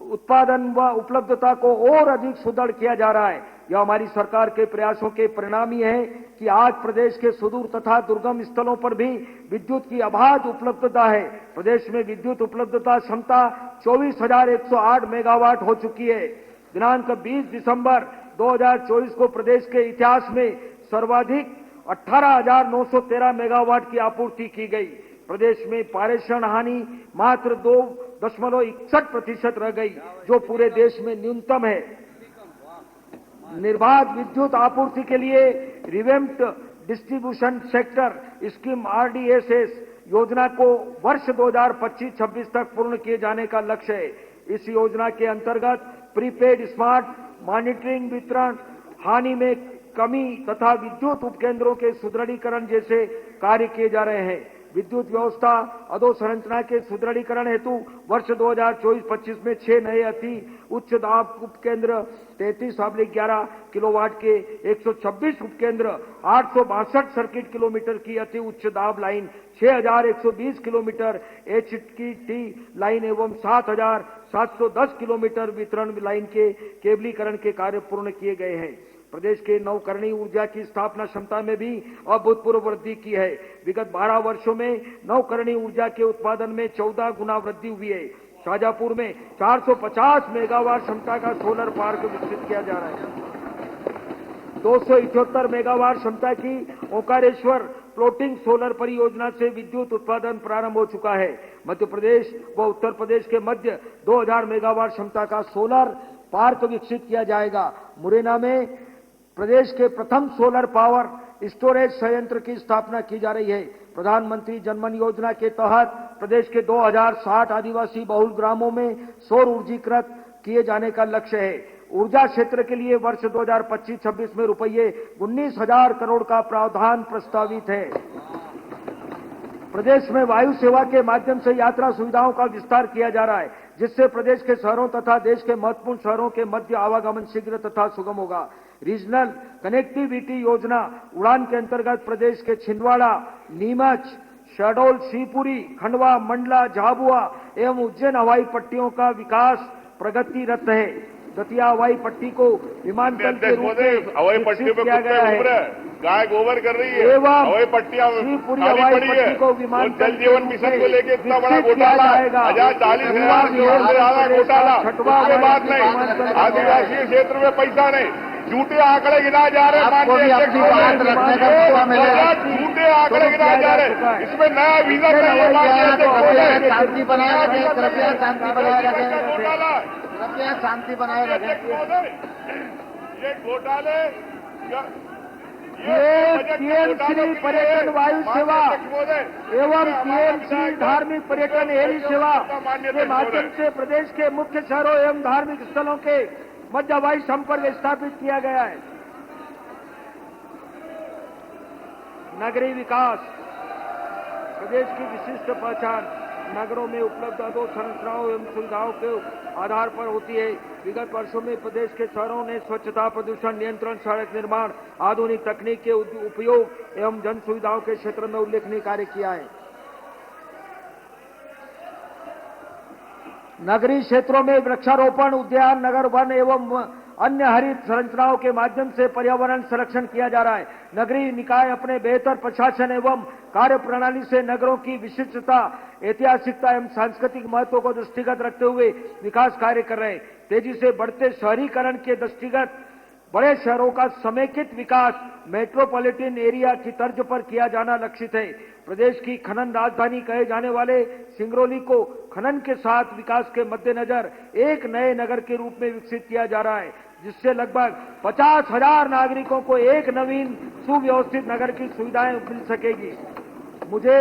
उत्पादन व उपलब्धता को और अधिक सुदृढ़ किया जा रहा है। यह हमारी सरकार के प्रयासों के परिणाम ही है कि आज प्रदेश के सुदूर तथा दुर्गम स्थलों पर भी विद्युत की अबाध उपलब्धता है। प्रदेश में विद्युत उपलब्धता क्षमता 24,108 मेगावाट हो चुकी है। दिनांक 20 दिसंबर 2024 को प्रदेश के इतिहास में सर्वाधिक 18,913 मेगावाट की आपूर्ति की गई। प्रदेश में पारेषण हानि मात्र 2.61% रह गई, जो पूरे देश में न्यूनतम है। निर्बाध विद्युत आपूर्ति के लिए revamped distribution sector scheme RDSS योजना को वर्ष 2025-26 तक पूर्ण किए जाने का लक्ष्य है। इस योजना के अंतर्गत प्रीपेड स्मार्ट मॉनिटरिंग, वितरण हानि में कमी तथा विद्युत उपकेंद्रों के सुदृढ़ीकरण जैसे कार्य किए जा रहे हैं। विद्युत व्यवस्था अधोसंरचना के सुदृढ़ीकरण हेतु वर्ष 2024-25 में 6 नए अति उच्च दाब उपकेंद्र 33/11 किलोवाट के 126 उपकेंद्र 862 सर्किट किलोमीटर की अति उच्च दाब लाइन 6120 किलोमीटर HT लाइन एवं 7710 किलोमीटर वितरण लाइन के केबलीकरण के कार्य पूर्ण किए गए हैं। प्रदेश के नवकरणीय ऊर्जा की स्थापना क्षमता में भी अभूतपूर्व वृद्धि की है। विगत 12 वर्षों में नवकरणीय ऊर्जा के उत्पादन में 14 गुना वृद्धि हुई है। शाजापुर में 450 मेगावाट क्षमता का सोलर पार्क विकसित किया जा रहा है। 278 मेगावाट क्षमता की ओंकारेश्वर फ्लोटिंग सोलर परियोजना से विद्युत उत्पादन प्रारंभ हो चुका है। मध्य प्रदेश व उत्तर प्रदेश के मध्य 2000 मेगावाट क्षमता का सोलर पार्क विकसित किया जाएगा। मुरैना में प्रदेश के प्रथम सोलर पावर स्टोरेज संयंत्र की स्थापना की जा रही है। प्रधानमंत्री जनमन योजना के तहत प्रदेश के 2060 आदिवासी बहुल ग्रामों में सौर ऊर्जीकृत किए जाने का लक्ष्य है। ऊर्जा क्षेत्र के लिए वर्ष 2025-26 में रुपये 19,000 करोड़ का प्रावधान प्रस्तावित है। प्रदेश में वायु सेवा के माध्यम से यात्रा सुविधाओं का विस्तार किया जा रहा है, जिससे प्रदेश के शहरों तथा देश के महत्वपूर्ण शहरों के मध्य आवागमन शीघ्र तथा सुगम होगा। रीजनल कनेक्टिविटी योजना उड़ान के अंतर्गत प्रदेश के छिंदवाड़ा, नीमच, शहडोल, शिवपुरी, खंडवा, मंडला, झाबुआ एवं उज्जैन हवाई पट्टियों का विकास प्रगतिरत है। दतिया हवाई पट्टी को विमानतल के रूप में हवाई पट्टी पे किया गया है। गाय गोबर कर रही है एवं हवाई पट्टियां शिवपुरी हवाई पट्टी को विमानतल जल जीवन मिशन को लेकर इतना बड़ा घोटाला 40,000 करोड़ से ज्यादा घोटाला, उसके बाद नहीं आदिवासी क्षेत्र में पैसा नहीं, झूठे आंकड़े गिनाए जा रहे हैं। झूठे आंकड़े गिनाए जा रहे हैं, इसमें नया वीजा शांति बनाए रखें, कृपया शांति बनाए रखें, कृपया शांति बनाए रखें। ये घोटाले पीएमसी पर्यटन वायु सेवा एवं पीएमसी धार्मिक पर्यटन हेली सेवा के माध्यम से प्रदेश के मुख्य शहरों एवं धार्मिक स्थलों के मध्य हवाई संपर्क स्थापित किया गया है। नगरीय विकास प्रदेश की विशिष्ट पहचान नगरों में उपलब्ध अधोसंरचनाओं एवं सुविधाओं के आधार पर होती है। विगत वर्षों में प्रदेश के शहरों ने स्वच्छता, प्रदूषण नियंत्रण, सड़क निर्माण, आधुनिक तकनीक के उपयोग एवं जन सुविधाओं के क्षेत्र में उल्लेखनीय कार्य किया है। नगरीय क्षेत्रों में वृक्षारोपण, उद्यान, नगर वन एवं अन्य हरित संरचनाओं के माध्यम से पर्यावरण संरक्षण किया जा रहा है। नगरीय निकाय अपने बेहतर प्रशासन एवं कार्य प्रणाली से नगरों की विशिष्टता, ऐतिहासिकता एवं सांस्कृतिक महत्व को दृष्टिगत रखते हुए विकास कार्य कर रहे हैं। तेजी से बढ़ते शहरीकरण के दृष्टिगत बड़े शहरों का समेकित विकास मेट्रोपॉलिटन एरिया की तर्ज पर किया जाना लक्षित है। प्रदेश की खनन राजधानी कहे जाने वाले सिंगरौली को खनन के साथ विकास के मद्देनजर एक नए नगर के रूप में विकसित किया जा रहा है, जिससे लगभग 50,000 नागरिकों को एक नवीन सुव्यवस्थित नगर की सुविधाएं मिल सकेगी। मुझे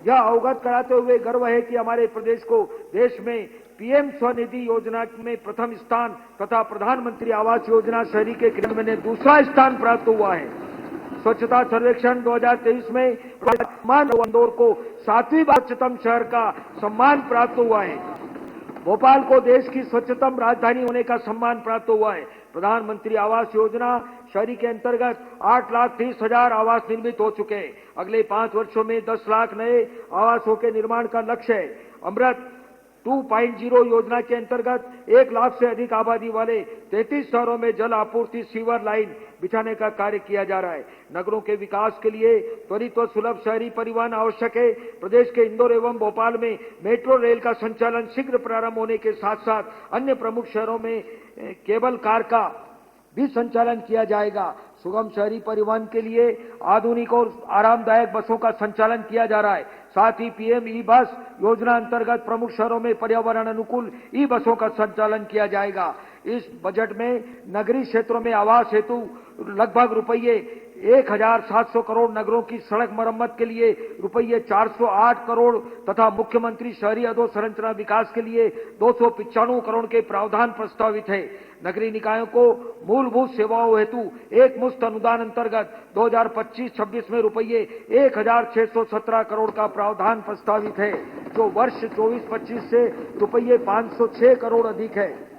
यह अवगत कराते हुए गर्व है कि हमारे प्रदेश को देश में पीएम स्वनिधि योजना में प्रथम स्थान तथा प्रधानमंत्री आवास योजना शहरी के क्रियान्वयन में दूसरा स्थान प्राप्त हुआ है। स्वच्छता सर्वेक्षण 2023 में इंदौर को 7वीं बार स्वच्छतम शहर का सम्मान प्राप्त हुआ है। भोपाल को देश की स्वच्छतम राजधानी होने का सम्मान प्राप्त हुआ है। प्रधानमंत्री आवास योजना शहरी के अंतर्गत 8,30,000 आवास निर्मित हो चुके हैं। अगले 5 वर्षों में 10 लाख नए आवासों के निर्माण का लक्ष्य है। अमृत 2.0 योजना के अंतर्गत 1 लाख से अधिक आबादी वाले 33 शहरों में जल आपूर्ति सीवर लाइन बिछाने का कार्य किया जा रहा है। नगरों के विकास के लिए त्वरित व सुलभ शहरी परिवहन आवश्यक है। प्रदेश के इंदौर एवं भोपाल में मेट्रो रेल का संचालन शीघ्र प्रारंभ होने के साथ साथ अन्य प्रमुख शहरों में केबल कार का भी संचालन किया जाएगा। सुगम शहरी परिवहन के लिए आधुनिक और आरामदायक बसों का संचालन किया जा रहा है। साथ ही पीएम ई बस योजना अंतर्गत प्रमुख शहरों में पर्यावरण अनुकूल ई बसों का संचालन किया जाएगा। इस बजट में नगरीय क्षेत्रों में आवास हेतु लगभग रुपये 1,700 करोड़, नगरों की सड़क मरम्मत के लिए रुपये 408 करोड़ तथा मुख्यमंत्री शहरी अधोसंरचना विकास के लिए 295 करोड़ के प्रावधान प्रस्तावित है। नगरीय निकायों को मूलभूत सेवाओं हेतु एक मुश्त अनुदान अंतर्गत 2025-26 में रुपये 1,617 करोड़ का प्रावधान प्रस्तावित है, जो वर्ष 24-25 से रुपये 506 करोड़ अधिक है।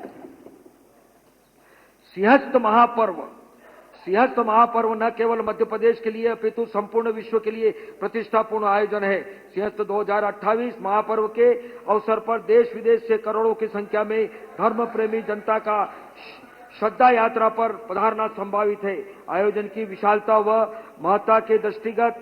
सिंहस्थ महापर्व न केवल मध्य प्रदेश के लिए अपितु संपूर्ण विश्व के लिए प्रतिष्ठापूर्ण आयोजन है। सिंहस्थ 2028 महापर्व के अवसर पर देश विदेश से करोड़ों की संख्या में धर्म प्रेमी जनता का श्रद्धा यात्रा पर पधारना संभावित है। आयोजन की विशालता व महत्ता के दृष्टिगत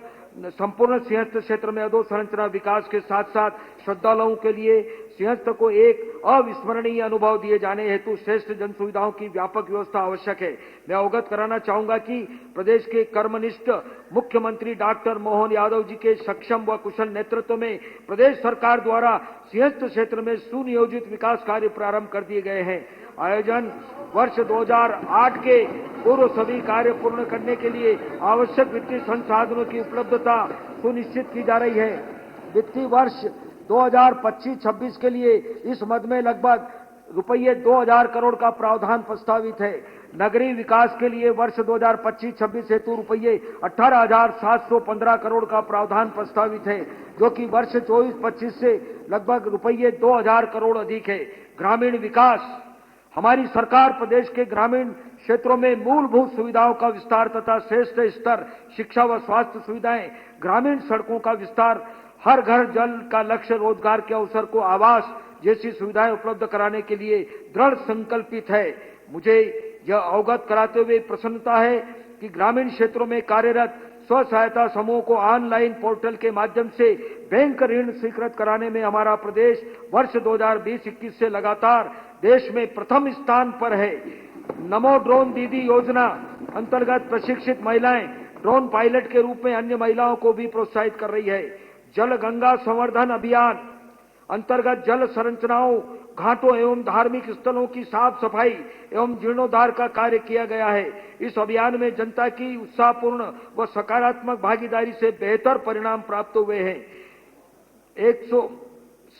संपूर्ण सिंहस्थ क्षेत्र में अधोसंरचना विकास के साथ साथ श्रद्धालुओं के लिए सिंहस्थ को एक अविस्मरणीय अनुभव दिए जाने हेतु श्रेष्ठ जन सुविधाओं की व्यापक व्यवस्था आवश्यक है। मैं अवगत कराना चाहूंगा कि प्रदेश के कर्मनिष्ठ मुख्यमंत्री डॉक्टर मोहन यादव जी के सक्षम व कुशल नेतृत्व में प्रदेश सरकार द्वारा सिंहस्थ क्षेत्र में सुनियोजित विकास कार्य प्रारंभ कर दिए गए हैं। आयोजन वर्ष 2008 के पूर्व सभी कार्य पूर्ण करने के लिए आवश्यक वित्तीय संसाधनों की उपलब्धता सुनिश्चित की जा रही है। वित्तीय वर्ष 2025-26 के लिए इस मद में लगभग रुपये 2,000 करोड़ का प्रावधान प्रस्तावित है। नगरीय विकास के लिए वर्ष 2025-26 हेतु रुपये 18,715 करोड़ का प्रावधान प्रस्तावित है, जो कि वर्ष 24-25 से लगभग रुपये 2,000 करोड़ अधिक है। ग्रामीण विकास, हमारी सरकार प्रदेश के ग्रामीण क्षेत्रों में मूलभूत सुविधाओं का विस्तार तथा श्रेष्ठ स्तर शिक्षा व स्वास्थ्य सुविधाएं, ग्रामीण सड़कों का विस्तार, हर घर जल का लक्ष्य, रोजगार के अवसर को आवास जैसी सुविधाएं उपलब्ध कराने के लिए दृढ़ संकल्पित है। मुझे यह अवगत कराते हुए प्रसन्नता है कि ग्रामीण क्षेत्रों में कार्यरत स्व सहायता समूह को ऑनलाइन पोर्टल के माध्यम से बैंक ऋण स्वीकृत कराने में हमारा प्रदेश वर्ष 2020-21 से लगातार देश में प्रथम स्थान पर है। नमो ड्रोन दीदी योजना अंतर्गत प्रशिक्षित महिलाएं ड्रोन पायलट के रूप में अन्य महिलाओं को भी प्रोत्साहित कर रही है। जल गंगा संवर्धन अभियान अंतर्गत जल संरचनाओं, घाटों एवं धार्मिक स्थलों की साफ सफाई एवं जीर्णोद्धार का कार्य किया गया है। इस अभियान में जनता की उत्साहपूर्ण व सकारात्मक भागीदारी से बेहतर परिणाम प्राप्त हुए हैं। 100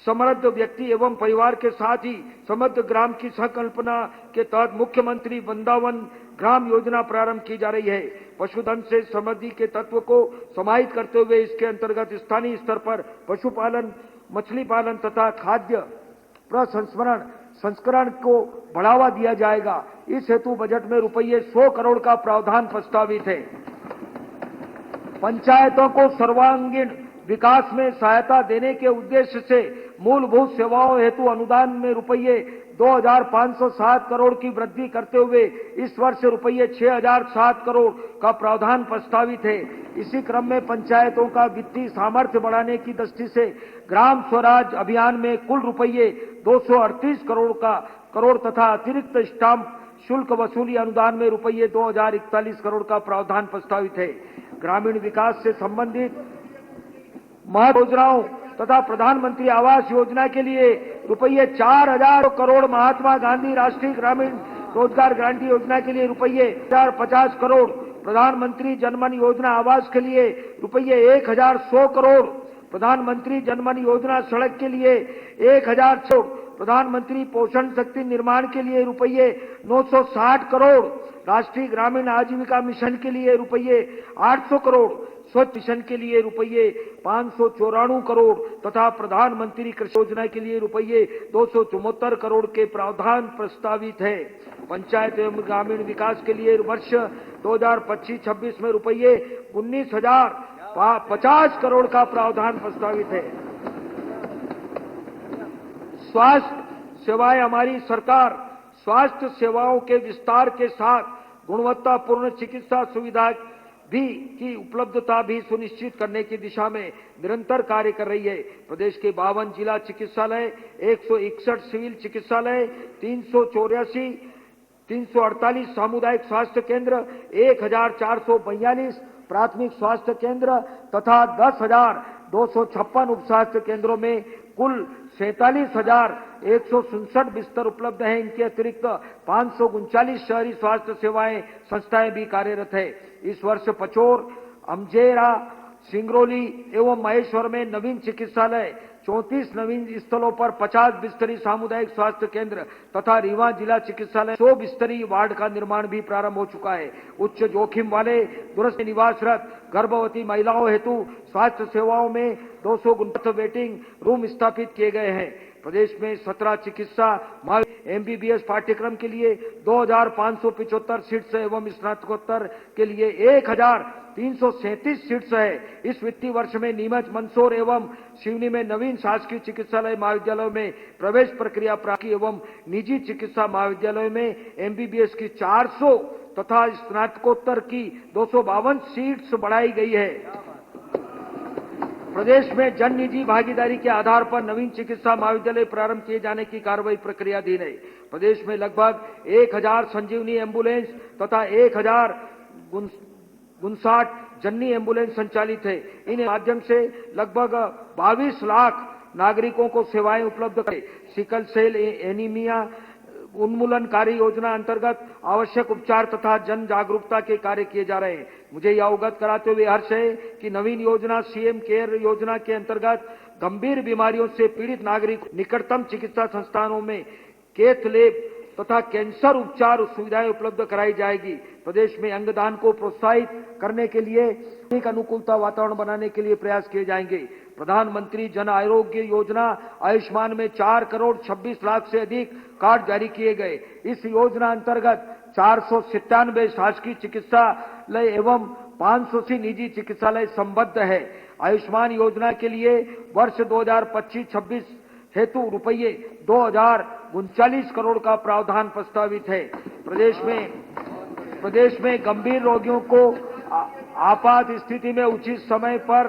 समृद्ध व्यक्ति एवं परिवार के साथ ही समृद्ध ग्राम की संकल्पना के तहत मुख्यमंत्री वृंदावन ग्राम योजना प्रारंभ की जा रही है। पशुधन से समृद्धि के तत्व को समाहित करते हुए इसके अंतर्गत स्थानीय स्तर पर पशुपालन, मछली पालन तथा खाद्य प्रसंस्करण को बढ़ावा दिया जाएगा। इस हेतु बजट में रुपये 100 करोड़ का प्रावधान प्रस्तावित है। पंचायतों को सर्वांगीण विकास में सहायता देने के उद्देश्य से मूलभूत सेवाओं हेतु अनुदान में रुपये 2,507 करोड़ की वृद्धि करते हुए इस वर्ष रुपये 6,007 करोड़ का प्रावधान प्रस्तावित है। इसी क्रम में पंचायतों का वित्तीय सामर्थ्य बढ़ाने की दृष्टि से ग्राम स्वराज अभियान में कुल रुपये 238 करोड़ तथा अतिरिक्त स्टाम्प शुल्क वसूली अनुदान में रुपये 2,041 करोड़ का प्रावधान प्रस्तावित है। ग्रामीण विकास से संबंधित महत्वपूर्ण योजनाओं तथा प्रधानमंत्री आवास योजना के लिए रुपये 4,000 करोड़, महात्मा गांधी राष्ट्रीय ग्रामीण रोजगार गारंटी योजना के लिए रुपये 1,050 करोड़, प्रधानमंत्री जनमन योजना आवास के लिए रुपये 1,100 करोड़, प्रधानमंत्री जनमन योजना सड़क के लिए 1,000 करोड़, प्रधानमंत्री पोषण शक्ति निर्माण के लिए रुपये 960 करोड़, राष्ट्रीय ग्रामीण आजीविका मिशन के लिए रुपये 800 करोड़, स्वच्छ मिशन के लिए रुपये 594 करोड़ तथा प्रधानमंत्री कृषि योजना के लिए रुपये 274 करोड़ के प्रावधान प्रस्तावित है। पंचायत एवं ग्रामीण विकास के लिए वर्ष 2025-26 में रुपये 19,050 करोड़ का प्रावधान प्रस्तावित है। स्वास्थ्य सेवाएं, हमारी सरकार स्वास्थ्य सेवाओं के विस्तार के साथ गुणवत्तापूर्ण चिकित्सा सुविधा की उपलब्धता भी सुनिश्चित करने की दिशा में निरंतर कार्य कर रही है। प्रदेश के 52 जिला चिकित्सालय, 161 सिविल चिकित्सालय, 348 सामुदायिक स्वास्थ्य केंद्र, 1,442 प्राथमिक स्वास्थ्य केंद्र तथा 10,256 उप स्वास्थ्य केंद्रों में कुल 47,167 बिस्तर उपलब्ध हैं। इनके अतिरिक्त 539 शहरी स्वास्थ्य सेवाएं संस्थाएं भी कार्यरत है। इस वर्ष पचोर, अमजेरा, सिंगरौली एवं महेश्वर में नवीन चिकित्सालय, 34 नवीन स्थलों पर 50 बिस्तरी सामुदायिक स्वास्थ्य केंद्र तथा रीवा जिला चिकित्सालय 100 बिस्तरी वार्ड का निर्माण भी प्रारंभ हो चुका है। उच्च जोखिम वाले दूरस्थ निवासरत गर्भवती महिलाओं हेतु स्वास्थ्य सेवाओं में 200 वेटिंग रूम स्थापित किए गए हैं। प्रदेश में 17 चिकित्सा MBBS पाठ्यक्रम के लिए 2,575 सीट्स एवं स्नातकोत्तर के लिए 1,337 सीट्स है। इस वित्तीय वर्ष में नीमच, मंदसौर एवं सिवनी में नवीन शासकीय चिकित्सालय महाविद्यालयों में प्रवेश प्रक्रिया प्राप्त एवं निजी चिकित्सा महाविद्यालयों में MBBS की 400 तथा स्नातकोत्तर की 252 सीट्स बढ़ाई गई है। प्रदेश में जन निजी भागीदारी के आधार पर नवीन चिकित्सा महाविद्यालय प्रारंभ किए जाने की कार्रवाई प्रक्रियाधीन है। प्रदेश में लगभग 1,000 संजीवनी एम्बुलेंस तथा 1,059 जननी एम्बुलेंस संचालित है। इन माध्यम से लगभग 22 लाख नागरिकों को सेवाएं उपलब्ध करें। सिकल सेल एनीमिया उन्मूलनकारी योजना अंतर्गत आवश्यक उपचार तथा जन जागरूकता के कार्य किए जा रहे हैं। मुझे यह अवगत कराते हुए हर्ष है कि नवीन योजना CM केयर योजना के अंतर्गत गंभीर बीमारियों से पीड़ित नागरिक निकटतम चिकित्सा संस्थानों में कैथ लैब तथा कैंसर उपचार सुविधाएं उपलब्ध कराई जाएगी। प्रदेश में अंगदान को प्रोत्साहित करने के लिए एक अनुकूलता वातावरण बनाने के लिए प्रयास किए जाएंगे। प्रधानमंत्री जन आरोग्य योजना आयुष्मान में 4 करोड़ 26 लाख से अधिक कार्ड जारी किए गए। इस योजना अंतर्गत 497 शासकीय चिकित्सालय एवं 580 निजी चिकित्सालय संबद्ध है। आयुष्मान योजना के लिए वर्ष 2025-26 हेतु रुपये 2,039 करोड़ का प्रावधान प्रस्तावित है। प्रदेश में गंभीर रोगियों को आपात स्थिति में उचित समय पर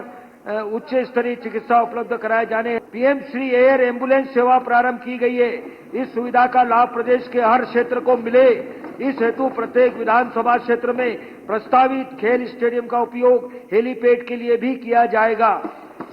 उच्च स्तरीय चिकित्सा उपलब्ध कराए जाने PM श्री एयर एम्बुलेंस सेवा प्रारंभ की गई है। इस सुविधा का लाभ प्रदेश के हर क्षेत्र को मिले, इस हेतु प्रत्येक विधानसभा क्षेत्र में प्रस्तावित खेल स्टेडियम का उपयोग हेलीपैड के लिए भी किया जाएगा।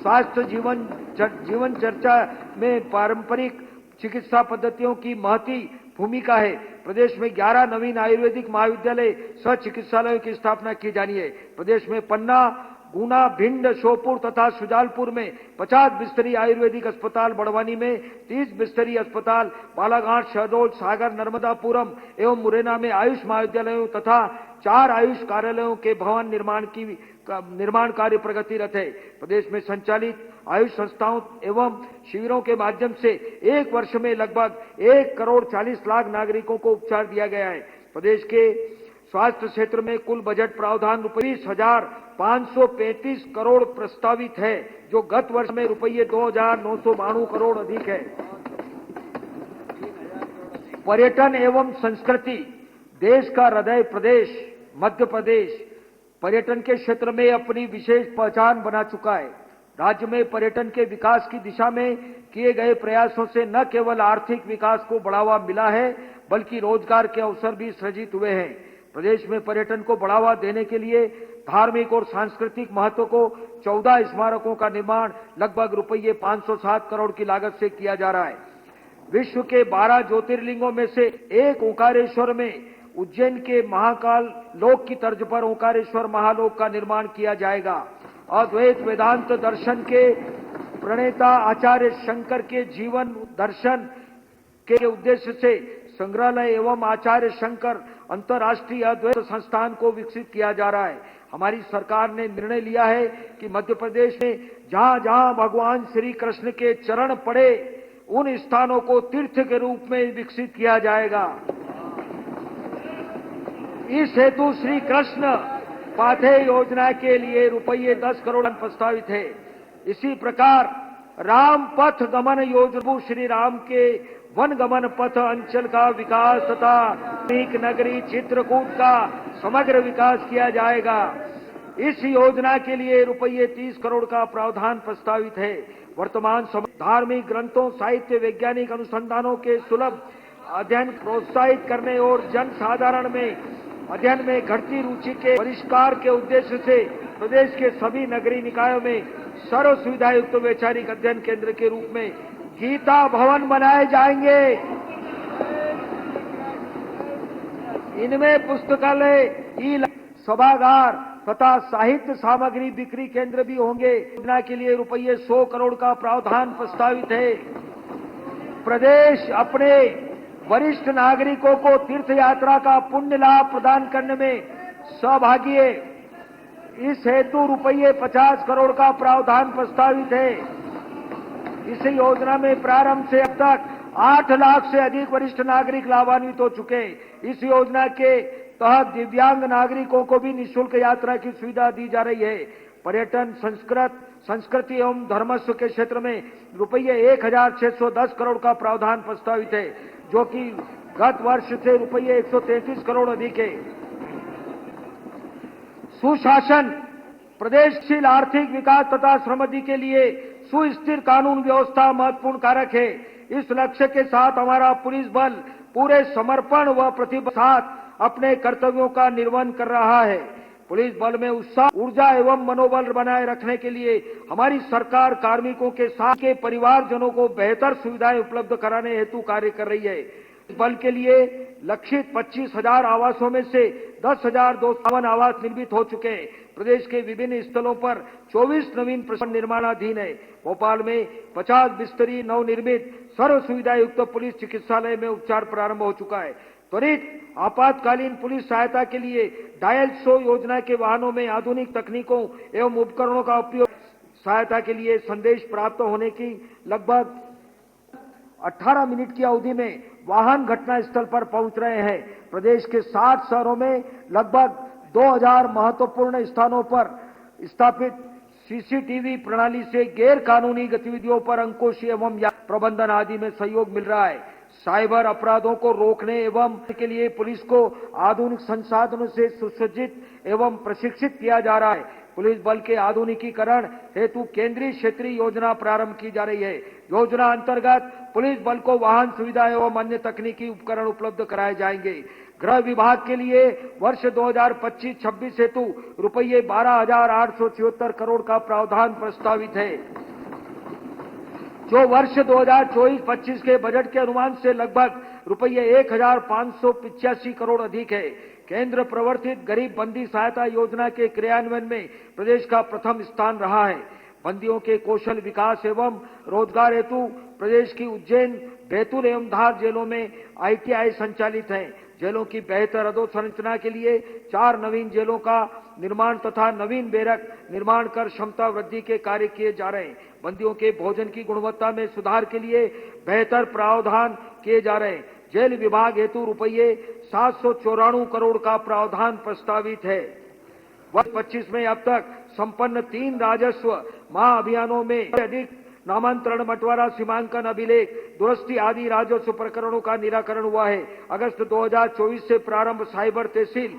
स्वास्थ्य जीवन चर्चा में पारंपरिक चिकित्सा पद्धतियों की महती भूमिका है। प्रदेश में 11 नवीन आयुर्वेदिक महाविद्यालय सह चिकित्सालयों की स्थापना की जानी है। प्रदेश में पन्ना, गुना, भिंड, श्योपुर तथा शुजालपुर में 50 बिस्तरी आयुर्वेदिक अस्पताल, बड़वानी में 30 बिस्तरी अस्पताल, बालाघाट, शहडोल, सागर, नर्मदापुरम एवं मुरैना में आयुष महाविद्यालयों तथा 4 आयुष कार्यालयों के भवन निर्माण कार्य प्रगतिरत है। प्रदेश में संचालित आयुष संस्थाओं एवं शिविरों के माध्यम से एक वर्ष में लगभग 1 करोड़ 40 लाख नागरिकों को उपचार दिया गया है। प्रदेश के स्वास्थ्य क्षेत्र में कुल बजट प्रावधान रुपये 20,535 करोड़ प्रस्तावित है, जो गत वर्ष में रुपये 2,992 करोड़ अधिक है। पर्यटन एवं संस्कृति, देश का हृदय प्रदेश मध्य प्रदेश पर्यटन के क्षेत्र में अपनी विशेष पहचान बना चुका है। राज्य में पर्यटन के विकास की दिशा में किए गए प्रयासों से न केवल आर्थिक विकास को बढ़ावा मिला है, बल्कि रोजगार के अवसर भी सृजित हुए हैं। प्रदेश में पर्यटन को बढ़ावा देने के लिए धार्मिक और सांस्कृतिक महत्व को 14 स्मारकों का निर्माण लगभग रुपये 507 करोड़ की लागत से किया जा रहा है। विश्व के 12 ज्योतिर्लिंगों में से एक ओंकारेश्वर में उज्जैन के महाकाल लोक की तर्ज पर ओंकारेश्वर महालोक का निर्माण किया जाएगा। अद्वैत वेदांत दर्शन के प्रणेता आचार्य शंकर के जीवन दर्शन के उद्देश्य से संग्रहालय एवं आचार्य शंकर अंतर्राष्ट्रीय अद्वैत संस्थान को विकसित किया जा रहा है। हमारी सरकार ने निर्णय लिया है कि मध्य प्रदेश में जहां जहां भगवान श्री कृष्ण के चरण पड़े, उन स्थानों को तीर्थ के रूप में विकसित किया जाएगा। इस हेतु श्री कृष्ण पाथेय योजना के लिए रुपये 10 करोड़ प्रस्तावित है। इसी प्रकार राम पथ गमन योजना श्री राम के वन गमन पथ अंचल का विकास तथा नगरी चित्रकूट का समग्र विकास किया जाएगा। इस योजना के लिए रुपये 30 करोड़ का प्रावधान प्रस्तावित है। वर्तमान समय धार्मिक ग्रंथों, साहित्य, वैज्ञानिक अनुसंधानों के सुलभ अध्ययन प्रोत्साहित करने और जन साधारण में अध्ययन में घटती रुचि के परिष्कार के उद्देश्य से प्रदेश के सभी नगरीय निकायों में सर्व सुविधा युक्त वैचारिक अध्ययन केंद्र के रूप में गीता भवन बनाए जाएंगे। इनमें पुस्तकालय, सभागार तथा साहित्य सामग्री बिक्री केंद्र भी होंगे। योजना के लिए रुपये 100 करोड़ का प्रावधान प्रस्तावित है। प्रदेश अपने वरिष्ठ नागरिकों को तीर्थ यात्रा का पुण्य लाभ प्रदान करने में सहभागी है। इस हेतु रुपये 50 करोड़ का प्रावधान प्रस्तावित है। इस योजना में प्रारंभ से अब तक 8 लाख से अधिक वरिष्ठ नागरिक लाभान्वित हो चुके हैं। इस योजना के तहत दिव्यांग नागरिकों को भी निःशुल्क यात्रा की सुविधा दी जा रही है। पर्यटन, संस्कृति एवं धर्मस्व के क्षेत्र में रुपये 1610 करोड़ का प्रावधान प्रस्तावित है, जो कि गत वर्ष से रुपये 133 करोड़ अधिक है। सुशासन, प्रदेशशील आर्थिक विकास तथा समृद्धि के लिए सुस्थिर कानून व्यवस्था महत्वपूर्ण कारक है। इस लक्ष्य के साथ हमारा पुलिस बल पूरे समर्पण व प्रतिबद्ध साथ अपने कर्तव्यों का निर्वहन कर रहा है। पुलिस बल में उत्साह, ऊर्जा एवं मनोबल बनाए रखने के लिए हमारी सरकार कार्मिकों के साथ के परिवारजनों को बेहतर सुविधाएं उपलब्ध कराने हेतु कार्य कर रही है। इस बल के लिए लक्षित 25,000 आवासों में से 10,251 आवास निर्मित हो चुके हैं। प्रदेश के विभिन्न स्थलों पर 24 नवीन प्रश्न निर्माणाधीन है। भोपाल में 50 बिस्तरी नवनिर्मित सर्व सुविधा युक्त पुलिस चिकित्सालय में उपचार प्रारंभ हो चुका है। त्वरित आपातकालीन पुलिस सहायता के लिए डायल 100 योजना के वाहनों में आधुनिक तकनीकों एवं उपकरणों का उपयोग। सहायता के लिए संदेश प्राप्त होने की लगभग 18 मिनट की अवधि में वाहन घटनास्थल पर पहुंच रहे हैं। प्रदेश के 60 शहरों में लगभग 2000 महत्वपूर्ण स्थानों पर स्थापित सीसीटीवी प्रणाली से गैर कानूनी गतिविधियों पर अंकुश एवं प्रबंधन आदि में सहयोग मिल रहा है। साइबर अपराधों को रोकने एवं के लिए पुलिस को आधुनिक संसाधनों से सुसज्जित एवं प्रशिक्षित किया जा रहा है। पुलिस बल के आधुनिकीकरण हेतु केंद्रीय क्षेत्रीय योजना प्रारंभ की जा रही है। योजना अंतर्गत पुलिस बल को वाहन सुविधा एवं अन्य तकनीकी उपकरण उपलब्ध कराए जाएंगे। गृह विभाग के लिए वर्ष 2025-26 हेतु रुपये 12,876 करोड़ का प्रावधान प्रस्तावित है, जो वर्ष 2024-25 के बजट के अनुमान से लगभग रुपये 1,585 करोड़ अधिक है। केंद्र प्रवर्तित गरीब बंदी सहायता योजना के क्रियान्वयन में प्रदेश का प्रथम स्थान रहा है। बंदियों के कौशल विकास एवं रोजगार हेतु प्रदेश की उज्जैन, बैतूल एवं धार जेलों में ITI संचालित है। जेलों की बेहतर अधोसंरचना के लिए 4 नवीन जेलों का निर्माण तथा नवीन बैरक निर्माण कर क्षमता वृद्धि के कार्य किए जा रहे हैं। बंदियों के भोजन की गुणवत्ता में सुधार के लिए बेहतर प्रावधान किए जा रहे हैं। जेल विभाग हेतु रुपये 794 करोड़ का प्रावधान प्रस्तावित है। वर्ष 25 में अब तक संपन्न 3 राजस्व महाअभियानों में अधिक नामांतरण, बंटवारा, सीमांकन, अभिलेख, दुरुस्ती आदि राजस्व प्रकरणों का निराकरण हुआ है। अगस्त 2024 से प्रारंभ साइबर तहसील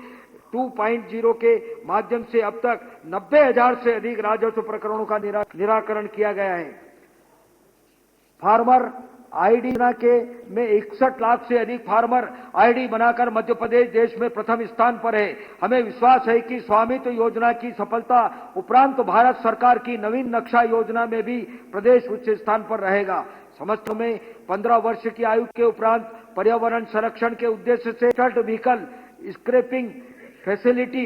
2.0 के माध्यम से अब तक 90,000 से अधिक राजस्व प्रकरणों का निराकरण किया गया है। फार्मर आईडी में 61 लाख से अधिक फार्मर आईडी बनाकर मध्य प्रदेश देश में प्रथम स्थान पर है। हमें विश्वास है कि स्वामित्व योजना की सफलता उपरांत भारत सरकार की नवीन नक्शा योजना में भी प्रदेश उच्च स्थान पर रहेगा। समस्त में 15 वर्ष की आयु के उपरांत पर्यावरण संरक्षण के उद्देश्य से रजिस्टर्ड व्हीकल स्क्रैपिंग फैसिलिटी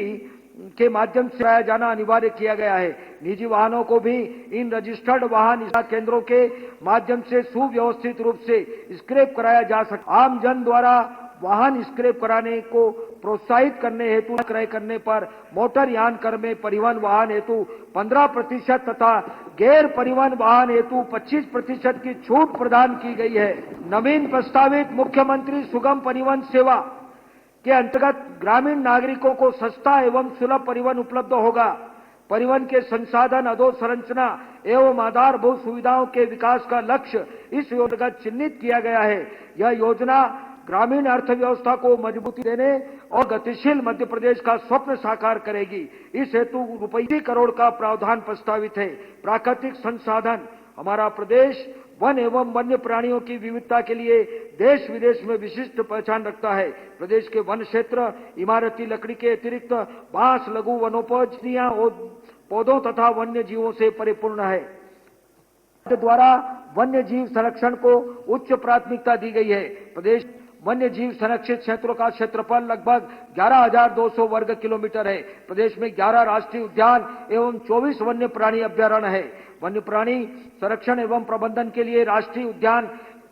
के माध्यम से आया जाना अनिवार्य किया गया है। निजी वाहनों को भी इन रजिस्टर्ड वाहन केंद्रों के माध्यम से सुव्यवस्थित रूप से स्क्रैप कराया जा सकता है। आम जन द्वारा वाहन स्क्रैप कराने को प्रोत्साहित करने हेतु क्रय करने पर मोटर यान कर में परिवहन वाहन हेतु 15% तथा गैर परिवहन वाहन हेतु 25% की छूट प्रदान की गई है। नवीन प्रस्तावित मुख्यमंत्री सुगम परिवहन सेवा के अंतर्गत ग्रामीण नागरिकों को सस्ता एवं सुलभ परिवहन उपलब्ध होगा। परिवहन के संसाधन, अधोसंरचना एवं आधारभूत सुविधाओं के विकास का लक्ष्य इस योजना चिन्हित किया गया है। यह योजना ग्रामीण अर्थव्यवस्था को मजबूती देने और गतिशील मध्य प्रदेश का स्वप्न साकार करेगी। इस हेतु रुपये करोड़ का प्रावधान प्रस्तावित है। प्राकृतिक संसाधन, हमारा प्रदेश वन एवं वन्य प्राणियों की विविधता के लिए देश विदेश में विशिष्ट पहचान रखता है। प्रदेश के वन क्षेत्र इमारती लकड़ी के अतिरिक्त बांस, लघु वनोपज पौधों तथा वन्य जीवों से परिपूर्ण है। द्वारा वन्य जीव संरक्षण को उच्च प्राथमिकता दी गई है। प्रदेश वन्य जीव संरक्षित क्षेत्रों का क्षेत्रफल लगभग 11,200 वर्ग किलोमीटर है। प्रदेश में 11 राष्ट्रीय उद्यान एवं 24 वन्य प्राणी अभ्यारण्य है। वन्य प्राणी संरक्षण एवं प्रबंधन के लिए राष्ट्रीय उद्यान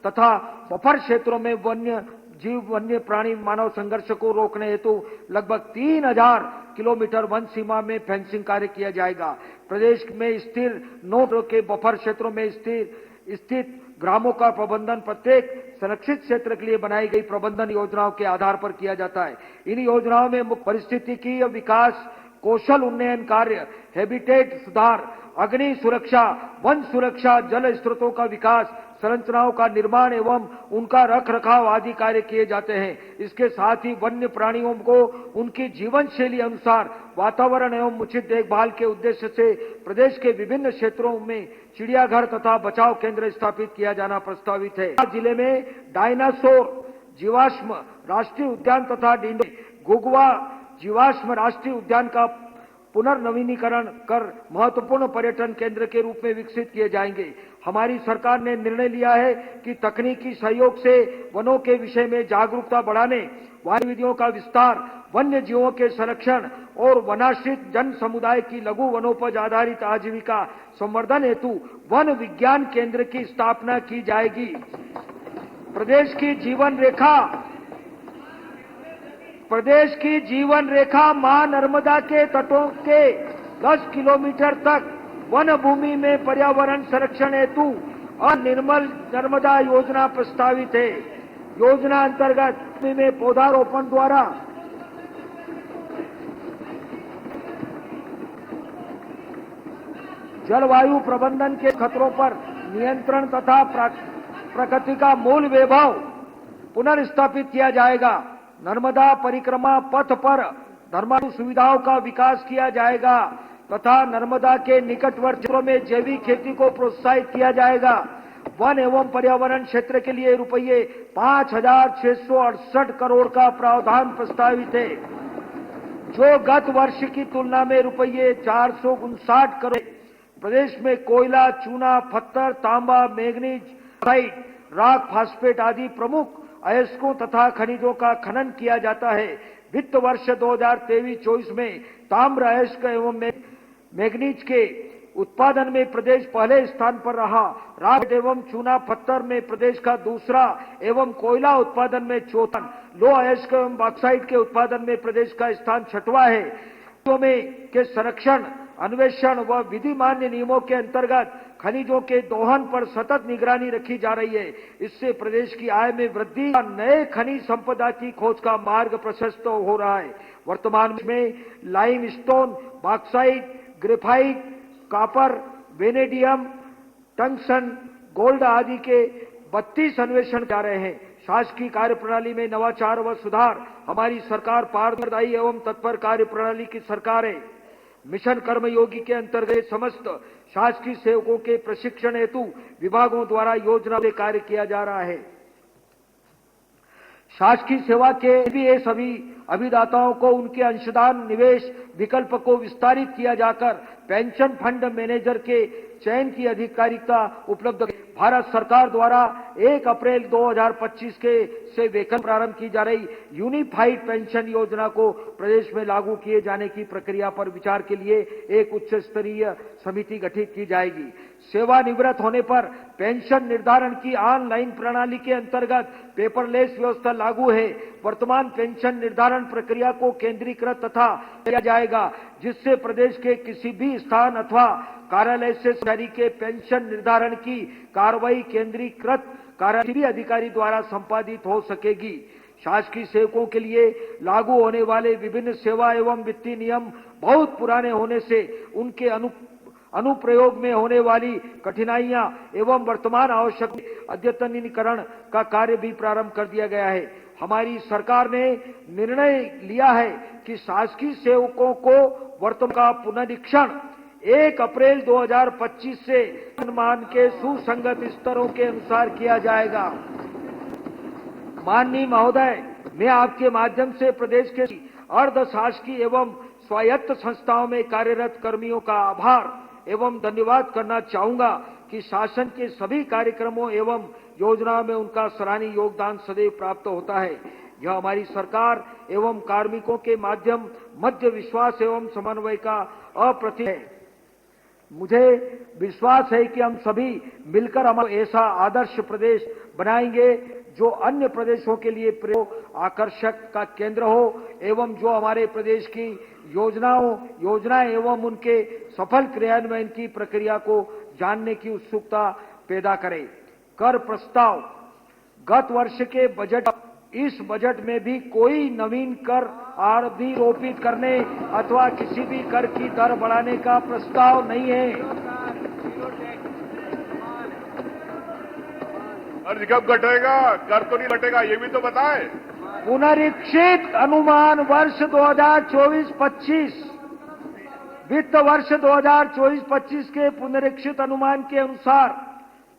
तथा बफर क्षेत्रों में वन्य प्राणी मानव संघर्ष को रोकने हेतु लगभग 3,000 किलोमीटर वन सीमा में फेंसिंग कार्य किया जाएगा। प्रदेश में स्थिर 9 के बफर क्षेत्रों में स्थित ग्रामों का प्रबंधन प्रत्येक संरक्षित क्षेत्र के लिए बनाई गई प्रबंधन योजनाओं के आधार पर किया जाता है। इन योजनाओं में मुख्य पारिस्थितिकीय विकास, कौशल उन्नयन कार्य, हैबिटेट सुधार, अग्नि सुरक्षा, वन सुरक्षा, जल स्रोतों का विकास, संरचनाओं का निर्माण एवं उनका रख रखाव आदि कार्य किए जाते हैं। इसके साथ ही वन्य प्राणियों को उनकी जीवन शैली अनुसार वातावरण एवं उचित देखभाल के उद्देश्य से प्रदेश के विभिन्न क्षेत्रों में चिड़ियाघर तथा बचाव केंद्र स्थापित किया जाना प्रस्तावित है। जिले में डायनासोर जीवाश्म राष्ट्रीय उद्यान तथा घुघुआ जीवाश्म राष्ट्रीय उद्यान का पुनर्नवीनीकरण कर महत्वपूर्ण पर्यटन केंद्र के रूप में विकसित किए जाएंगे। हमारी सरकार ने निर्णय लिया है कि तकनीकी सहयोग से वनों के विषय में जागरूकता बढ़ाने, गतिविधियों का विस्तार, वन्य जीवों के संरक्षण और वनाश्रित जन समुदाय की लघु वनोपज आधारित आजीविका संवर्धन हेतु वन विज्ञान केंद्र की स्थापना की जाएगी। प्रदेश की जीवन रेखा मां नर्मदा के तटों के 10 किलोमीटर तक वन भूमि में पर्यावरण संरक्षण हेतु और निर्मल नर्मदा योजना प्रस्तावित है। योजना अंतर्गत में पौधारोपण द्वारा जलवायु प्रबंधन के खतरों पर नियंत्रण तथा प्रकृति का मूल वैभव पुनर्स्थापित किया जाएगा। नर्मदा परिक्रमा पथ पर धर्माणु सुविधाओं का विकास किया जाएगा तथा नर्मदा के निकटवर्ती क्षेत्रों में जैविक खेती को प्रोत्साहित किया जाएगा। वन एवं पर्यावरण क्षेत्र के लिए रुपये 5,668 करोड़ का प्रावधान प्रस्तावित है, जो गत वर्ष की तुलना में रुपये 459 करोड़। प्रदेश में कोयला, चूना, पत्थर, तांबा, मैंगनीज, राख, फास्फेट आदि प्रमुख अयस्कों तथा खनिजों का खनन किया जाता है। वित्त वर्ष 2023-24 में ताम्र, अयस्क एवं मैंगनीज के उत्पादन में प्रदेश पहले स्थान पर रहा। राख एवं चूना पत्थर में प्रदेश का दूसरा एवं कोयला उत्पादन में चौथा। लो अयस्क एवं बॉक्साइट के उत्पादन में प्रदेश का स्थान 6वां है। के संरक्षण, अन्वेषण व विधिमान्य नियमों के अंतर्गत खनिजों के दोहन पर सतत निगरानी रखी जा रही है। इससे प्रदेश की आय में वृद्धि, नए खनिज संपदा की खोज का मार्ग प्रशस्त हो रहा है। वर्तमान में limestone, bauxite, graphite, copper, vanadium, tungsten, gold आदि के 32 अन्वेषण जा रहे हैं। शासकीय कार्यप्रणाली में नवाचार व सुधार। हमारी सरकार पारदर्शी एवं तत्पर कार्यप्रणाली की सरकार है। मिशन कर्मयोगी के अंतर्गत समस्त शासकीय सेवकों के प्रशिक्षण हेतु विभागों द्वारा योजना से कार्य किया जा रहा है। शासकीय सेवा के लिए सभी अभिदाताओं को उनके अंशदान निवेश विकल्प को विस्तारित किया जाकर पेंशन फंड मैनेजर के चयन की अधिकारिता उपलब्ध। भारत सरकार द्वारा 1 अप्रैल 2025 से वेतन प्रारंभ की जा रही यूनिफाइड पेंशन योजना को प्रदेश में लागू किए जाने की प्रक्रिया पर विचार के लिए एक उच्च स्तरीय समिति गठित की जाएगी। सेवानिवृत्त होने पर पेंशन निर्धारण की ऑनलाइन प्रणाली के अंतर्गत पेपरलेस व्यवस्था लागू है। वर्तमान पेंशन निर्धारण प्रक्रिया को केंद्रीकृत तथा किया जाएगा, जिससे प्रदेश के किसी भी स्थान अथवा कार्यालय से जारी के पेंशन निर्धारण की कार्रवाई केंद्रीकृत कार्यालय अधिकारी द्वारा संपादित हो सकेगी। शासकीय सेवकों के लिए लागू होने वाले विभिन्न सेवा एवं वित्तीय नियम बहुत पुराने होने से उनके अनुप्रयोग में होने वाली कठिनाइयां एवं वर्तमान आवश्यक अद्यतनीकरण का कार्य भी प्रारंभ कर दिया गया है। हमारी सरकार ने निर्णय लिया है कि शासकीय सेवकों को वर्तमान का पुनरीक्षण 1 अप्रैल 2025 से मान के सुसंगत स्तरों के अनुसार किया जाएगा। माननीय महोदय, मैं आपके माध्यम से प्रदेश के अर्ध शासकीय एवं स्वायत्त संस्थाओं में कार्यरत कर्मियों का आभार एवं धन्यवाद करना चाहूंगा कि शासन के सभी कार्यक्रमों एवं योजनाओं में उनका सराहनीय योगदान सदैव प्राप्त होता है। यह हमारी सरकार एवं कार्मिकों के माध्यम मध्य विश्वास एवं समन्वय का अप्रतिम है। मुझे विश्वास है कि हम सभी मिलकर हम ऐसा आदर्श प्रदेश बनाएंगे जो अन्य प्रदेशों के लिए आकर्षक का केंद्र हो एवं जो हमारे प्रदेश की योजनाएं एवं उनके सफल क्रियान्वयन की प्रक्रिया को जानने की उत्सुकता पैदा करे। कर प्रस्ताव गत वर्ष के बजट, इस बजट में भी कोई नवीन कर अधिरोपित करने अथवा किसी भी कर की दर बढ़ाने का प्रस्ताव नहीं है। कर्ज कब घटेगा? कर तो नहीं घटेगा, ये भी तो बताएं। पुनरीक्षित अनुमान वर्ष 2024-25 वित्त वर्ष 2024-25 के पुनरीक्षित अनुमान के अनुसार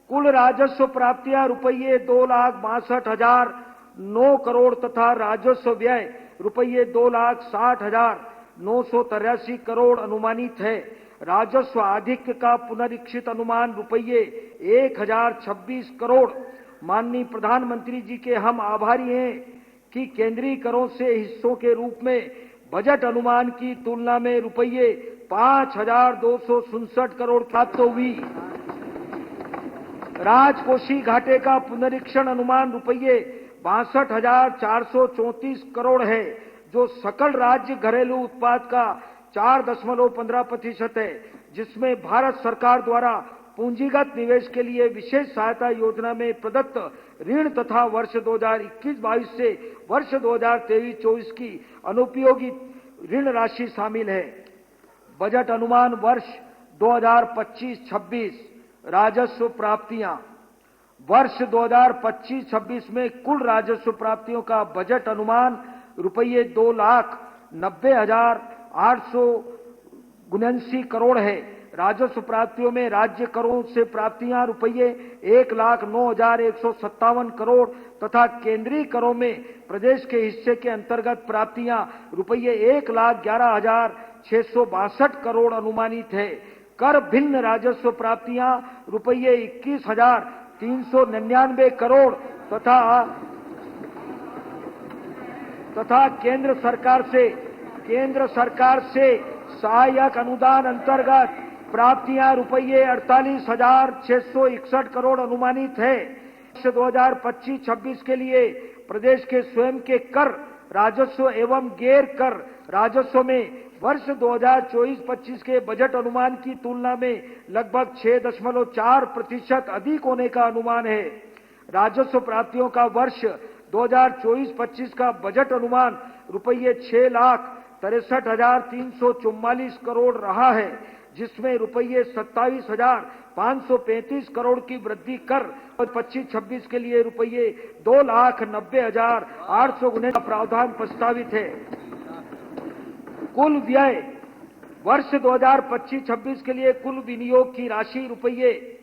कुल राजस्व प्राप्तियां रुपये 2,62,009 करोड़ तथा राजस्व व्यय रुपये 2,60,983 करोड़ अनुमानित है। राजस्व आधिक्य का पुनरीक्षित अनुमान रुपये 1,026 करोड़। माननीय प्रधानमंत्री जी के हम आभारी हैं कि केंद्रीय करों से हिस्सों के रूप में बजट अनुमान की तुलना में रुपये 5,267 करोड़ प्राप्त हुई। राजकोषीय घाटे का पुनरीक्षण अनुमान रुपये 62,434 करोड़ है, जो सकल राज्य घरेलू उत्पाद का 4.15% है, जिसमें भारत सरकार द्वारा पूंजीगत निवेश के लिए विशेष सहायता योजना में प्रदत्त ऋण तथा वर्ष 2021-22 से वर्ष 2023-24 की अनुपयोगी ऋण राशि शामिल है। बजट अनुमान वर्ष 2025-26 राजस्व प्राप्तियां वर्ष 2025-26 में कुल राजस्व प्राप्तियों का बजट अनुमान रुपये 2,90,879 करोड़ है। राजस्व प्राप्तियों में राज्य करों से प्राप्तियां रुपये 1,09,157 करोड़ तथा केंद्रीय करों में प्रदेश के हिस्से के अंतर्गत प्राप्तियां रुपये 1,11,662 करोड़ अनुमानित है। कर भिन्न राजस्व प्राप्तियां रुपये 21,399 करोड़ तथा केंद्र सरकार से सहायक अनुदान अंतर्गत प्राप्तियां रुपये 48,661 करोड़ अनुमानित है। वर्ष 2025-26 के लिए प्रदेश के स्वयं के कर राजस्व एवं गैर कर राजस्व में वर्ष 2024-25 के बजट अनुमान की तुलना में लगभग 6.4% अधिक होने का अनुमान है। राजस्व प्राप्तियों का वर्ष 2024-25 का बजट अनुमान रुपये 6,63,344 करोड़ रहा है, जिसमें रुपये 27,535 करोड़ की वृद्धि कर और 25-26 के लिए रुपये 2,90,819 का प्रावधान प्रस्तावित है। कुल व्यय वर्ष 2025-26 के लिए कुल विनियोग की राशि रुपये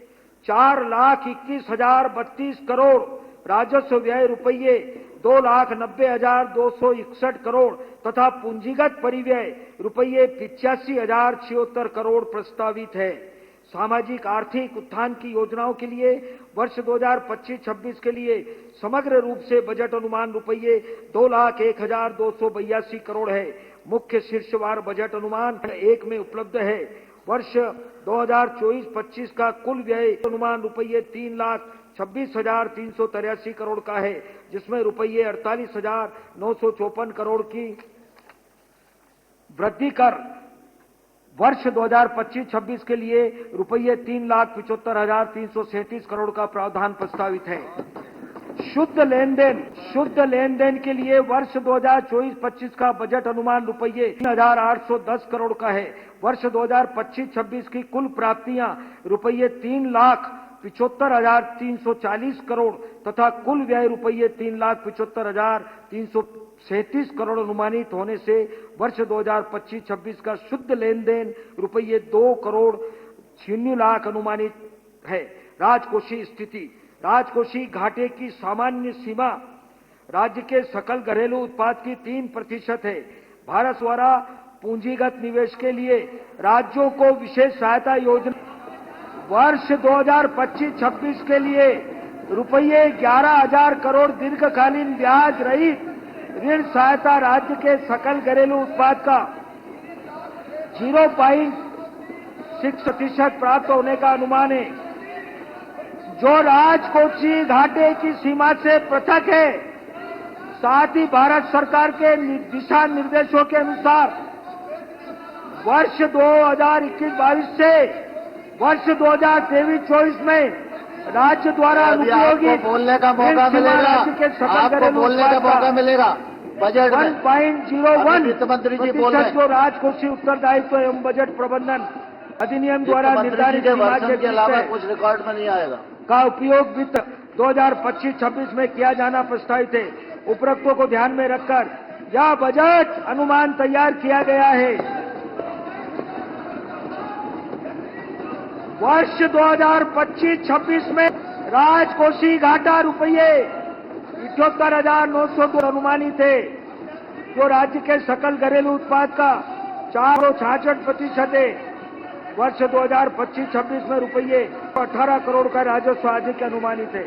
4,21,032 करोड़, राजस्व व्यय रुपये 2,90,261 करोड़ तथा पूंजीगत परिव्यय रुपये 85,076 करोड़ प्रस्तावित है। सामाजिक आर्थिक उत्थान की योजनाओं के लिए वर्ष 2025-26 के लिए समग्र रूप से बजट अनुमान रुपये 2,01,282 करोड़ है। मुख्य शीर्षवार बजट अनुमान 1 में उपलब्ध है। वर्ष 2024-25 का कुल व्यय अनुमान रुपये 3,26,383 करोड़ का है, जिसमें रुपये 48,954 करोड़ की वृद्धि कर वर्ष 2025-26 के लिए रुपये 3,75,337 करोड़ का प्रावधान प्रस्तावित है। शुद्ध लेन देन के लिए वर्ष 2024-25 का बजट अनुमान रुपये 3,810 करोड़ का है। वर्ष 2025-26 की कुल प्राप्तियां रुपये 3,75,340 करोड़ तथा कुल व्यय रुपये 3,75,337 करोड़ अनुमानित होने से वर्ष 2025-26 का शुद्ध लेन देन रुपये 2,06,00,000 अनुमानित है। राजकोषीय स्थिति राजकोषीय घाटे की सामान्य सीमा राज्य के सकल घरेलू उत्पाद की 3% है। भारत द्वारा पूंजीगत निवेश के लिए राज्यों को विशेष सहायता योजना वर्ष 2025-26 के लिए रुपये 11,000 करोड़ दीर्घकालीन ब्याज रहित ऋण सहायता राज्य के सकल घरेलू उत्पाद का 0.6% प्राप्त होने का अनुमान है, जो राजकोषीय घाटे की सीमा से पृथक है। साथ ही भारत सरकार के दिशा निर्देशों के अनुसार वर्ष 2021-22 से वर्ष 2023-24 में राज्य द्वारा आपको बोलने का मौका मिलेगा, आपको बोलने का मौका मिलेगा। बजट 1.01 वित्त मंत्री जी बोल रहे हैं। जो राजकोषीय उत्तरदायित्व एवं बजट प्रबंधन अधिनियम द्वारा निर्धारित सीमा के अलावा कुछ रिकॉर्ड में नहीं आएगा का उपयोग वित्त 2025-26 में किया जाना प्रस्तावित है। उपरोक्तों को ध्यान में रखकर यह बजट अनुमान तैयार किया गया है। वर्ष 2025-26 में राजकोषीय घाटा रुपये 78,902 अनुमानित है, जो राज्य के सकल घरेलू उत्पाद का 466% है। वर्ष 2025-26 में रुपये 18 करोड़ का राजस्व अधिक अनुमानित है।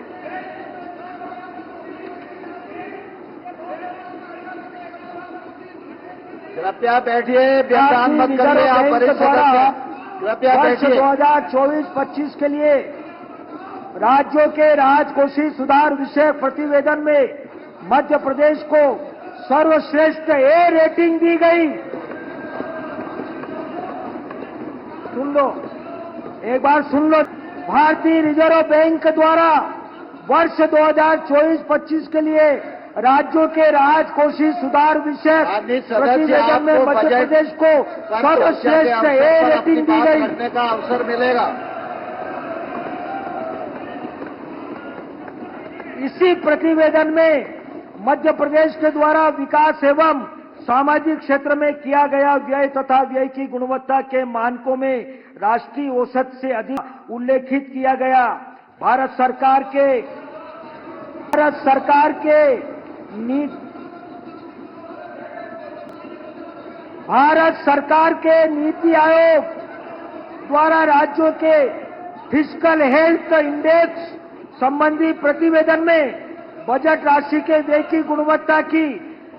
कृपया बैठिए, व्याख्यान मत करिए, आप वरिष्ठ सदस्य। कृपया बैठिए। 2024-25 के लिए राज्यों के राजकोषीय सुधार विषय प्रतिवेदन में मध्य प्रदेश को सर्वश्रेष्ठ ए रेटिंग दी गई। सुन लो, एक बार सुन लो। भारतीय रिजर्व बैंक द्वारा वर्ष 2024-25 के लिए राज्यों के राजकोषीय सुधार विषय प्रतिवेदन में मध्य प्रदेश को सर्वश्रेष्ठ ए रेटिंग दी गई। करने का अवसर मिलेगा। इसी प्रतिवेदन में मध्य प्रदेश के द्वारा विकास एवं सामाजिक क्षेत्र में किया गया व्यय तथा व्यय की गुणवत्ता के मानकों में राष्ट्रीय औसत से अधिक उल्लेखित किया गया। भारत सरकार के नीति आयोग द्वारा राज्यों के फिस्कल हेल्थ इंडेक्स संबंधी प्रतिवेदन में बजट राशि के व्यय की गुणवत्ता की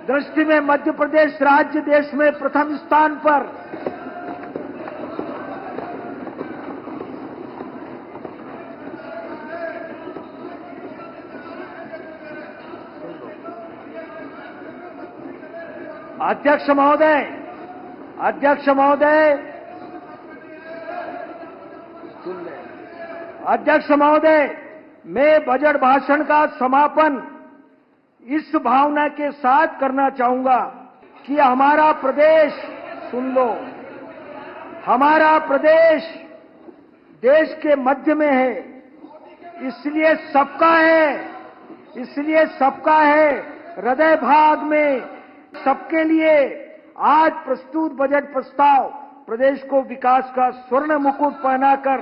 दृष्टि में मध्य प्रदेश राज्य देश में प्रथम स्थान पर। अध्यक्ष महोदय, मैं बजट भाषण का समापन इस भावना के साथ करना चाहूंगा कि हमारा प्रदेश, सुन लो, हमारा प्रदेश देश के मध्य में है, इसलिए सबका है, हृदय भाग में सबके लिए आज प्रस्तुत बजट प्रस्ताव प्रदेश को विकास का स्वर्ण मुकुट पहनाकर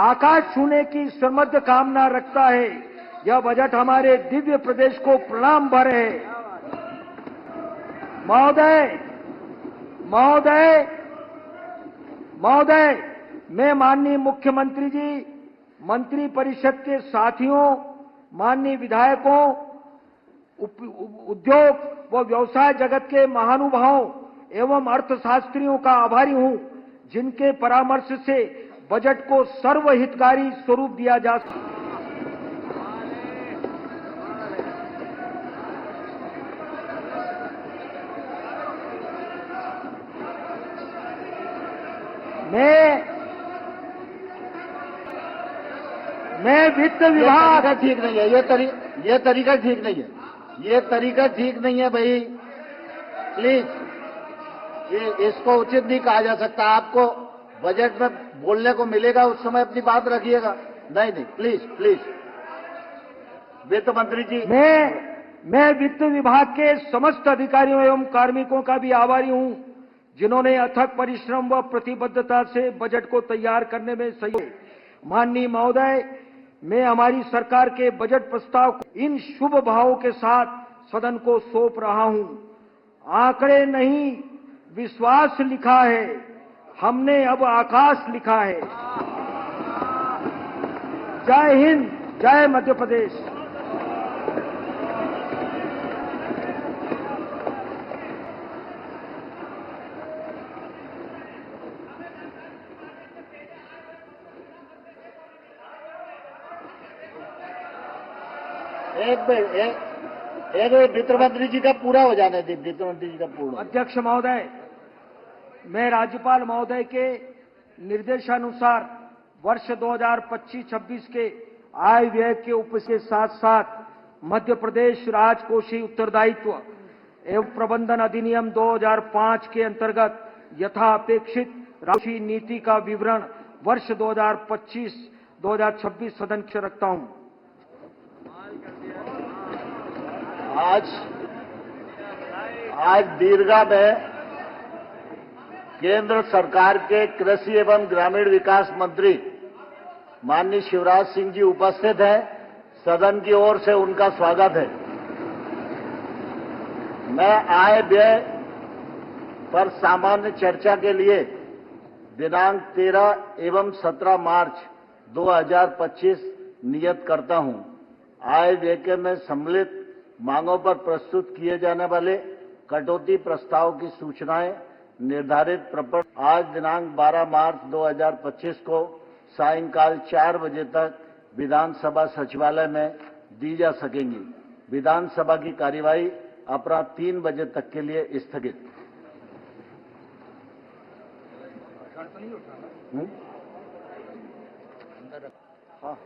आकाश छूने की समृद्ध कामना रखता है। यह बजट हमारे दिव्य प्रदेश को प्रणाम भर है। महोदय, मैं माननीय मुख्यमंत्री जी, मंत्री परिषद के साथियों, माननीय विधायकों, उद्योग व व्यवसाय जगत के महानुभावों एवं अर्थशास्त्रियों का आभारी हूं, जिनके परामर्श से बजट को सर्वहितकारी स्वरूप दिया जा सकता। मैं वित्त विभाग ठीक नहीं है, ये तरीका ठीक नहीं है, ये तरीका ठीक नहीं है भाई, प्लीज इसको उचित नहीं कहा जा सकता। आपको बजट में बोलने को मिलेगा, उस समय अपनी बात रखिएगा। नहीं, प्लीज वित्त मंत्री जी। मैं वित्त विभाग के समस्त अधिकारियों एवं कार्मिकों का भी आभारी हूं, जिन्होंने अथक परिश्रम व प्रतिबद्धता से बजट को तैयार करने में सहयोग। माननीय महोदय, मैं हमारी सरकार के बजट प्रस्ताव को इन शुभ भावों के साथ सदन को सौंप रहा हूं। आंकड़े नहीं, विश्वास लिखा है, हमने अब आकाश लिखा है। जय हिंद, जय मध्य प्रदेश। एक वित्त मंत्री जी का पूरा हो जाने दे, वित्त मंत्री जी का पूरा। अध्यक्ष महोदय, मैं राज्यपाल महोदय के निर्देशानुसार वर्ष 2025-26 के आय व्यय के उपज के साथ साथ मध्य प्रदेश राजकोषीय उत्तरदायित्व एवं प्रबंधन अधिनियम 2005 के अंतर्गत यथापेक्षित राशि नीति का विवरण वर्ष 2025-2026 सदन से रखता हूं। आज दीर्घा में केंद्र सरकार के कृषि एवं ग्रामीण विकास मंत्री माननीय शिवराज सिंह जी उपस्थित हैं। सदन की ओर से उनका स्वागत है। मैं आय व्यय पर सामान्य चर्चा के लिए दिनांक 13 एवं 17 मार्च 2025 नियत करता हूं। आय व्यय के में सम्मिलित मांगों पर प्रस्तुत किए जाने वाले कटौती प्रस्ताव की सूचनाएं निर्धारित प्रपत्र आज दिनांक 12 मार्च 2025 को सायंकाल 4 बजे तक विधानसभा सचिवालय में दी जा सकेंगी। विधानसभा की कार्यवाही अपराह्न 3 बजे तक के लिए स्थगित। हाँ।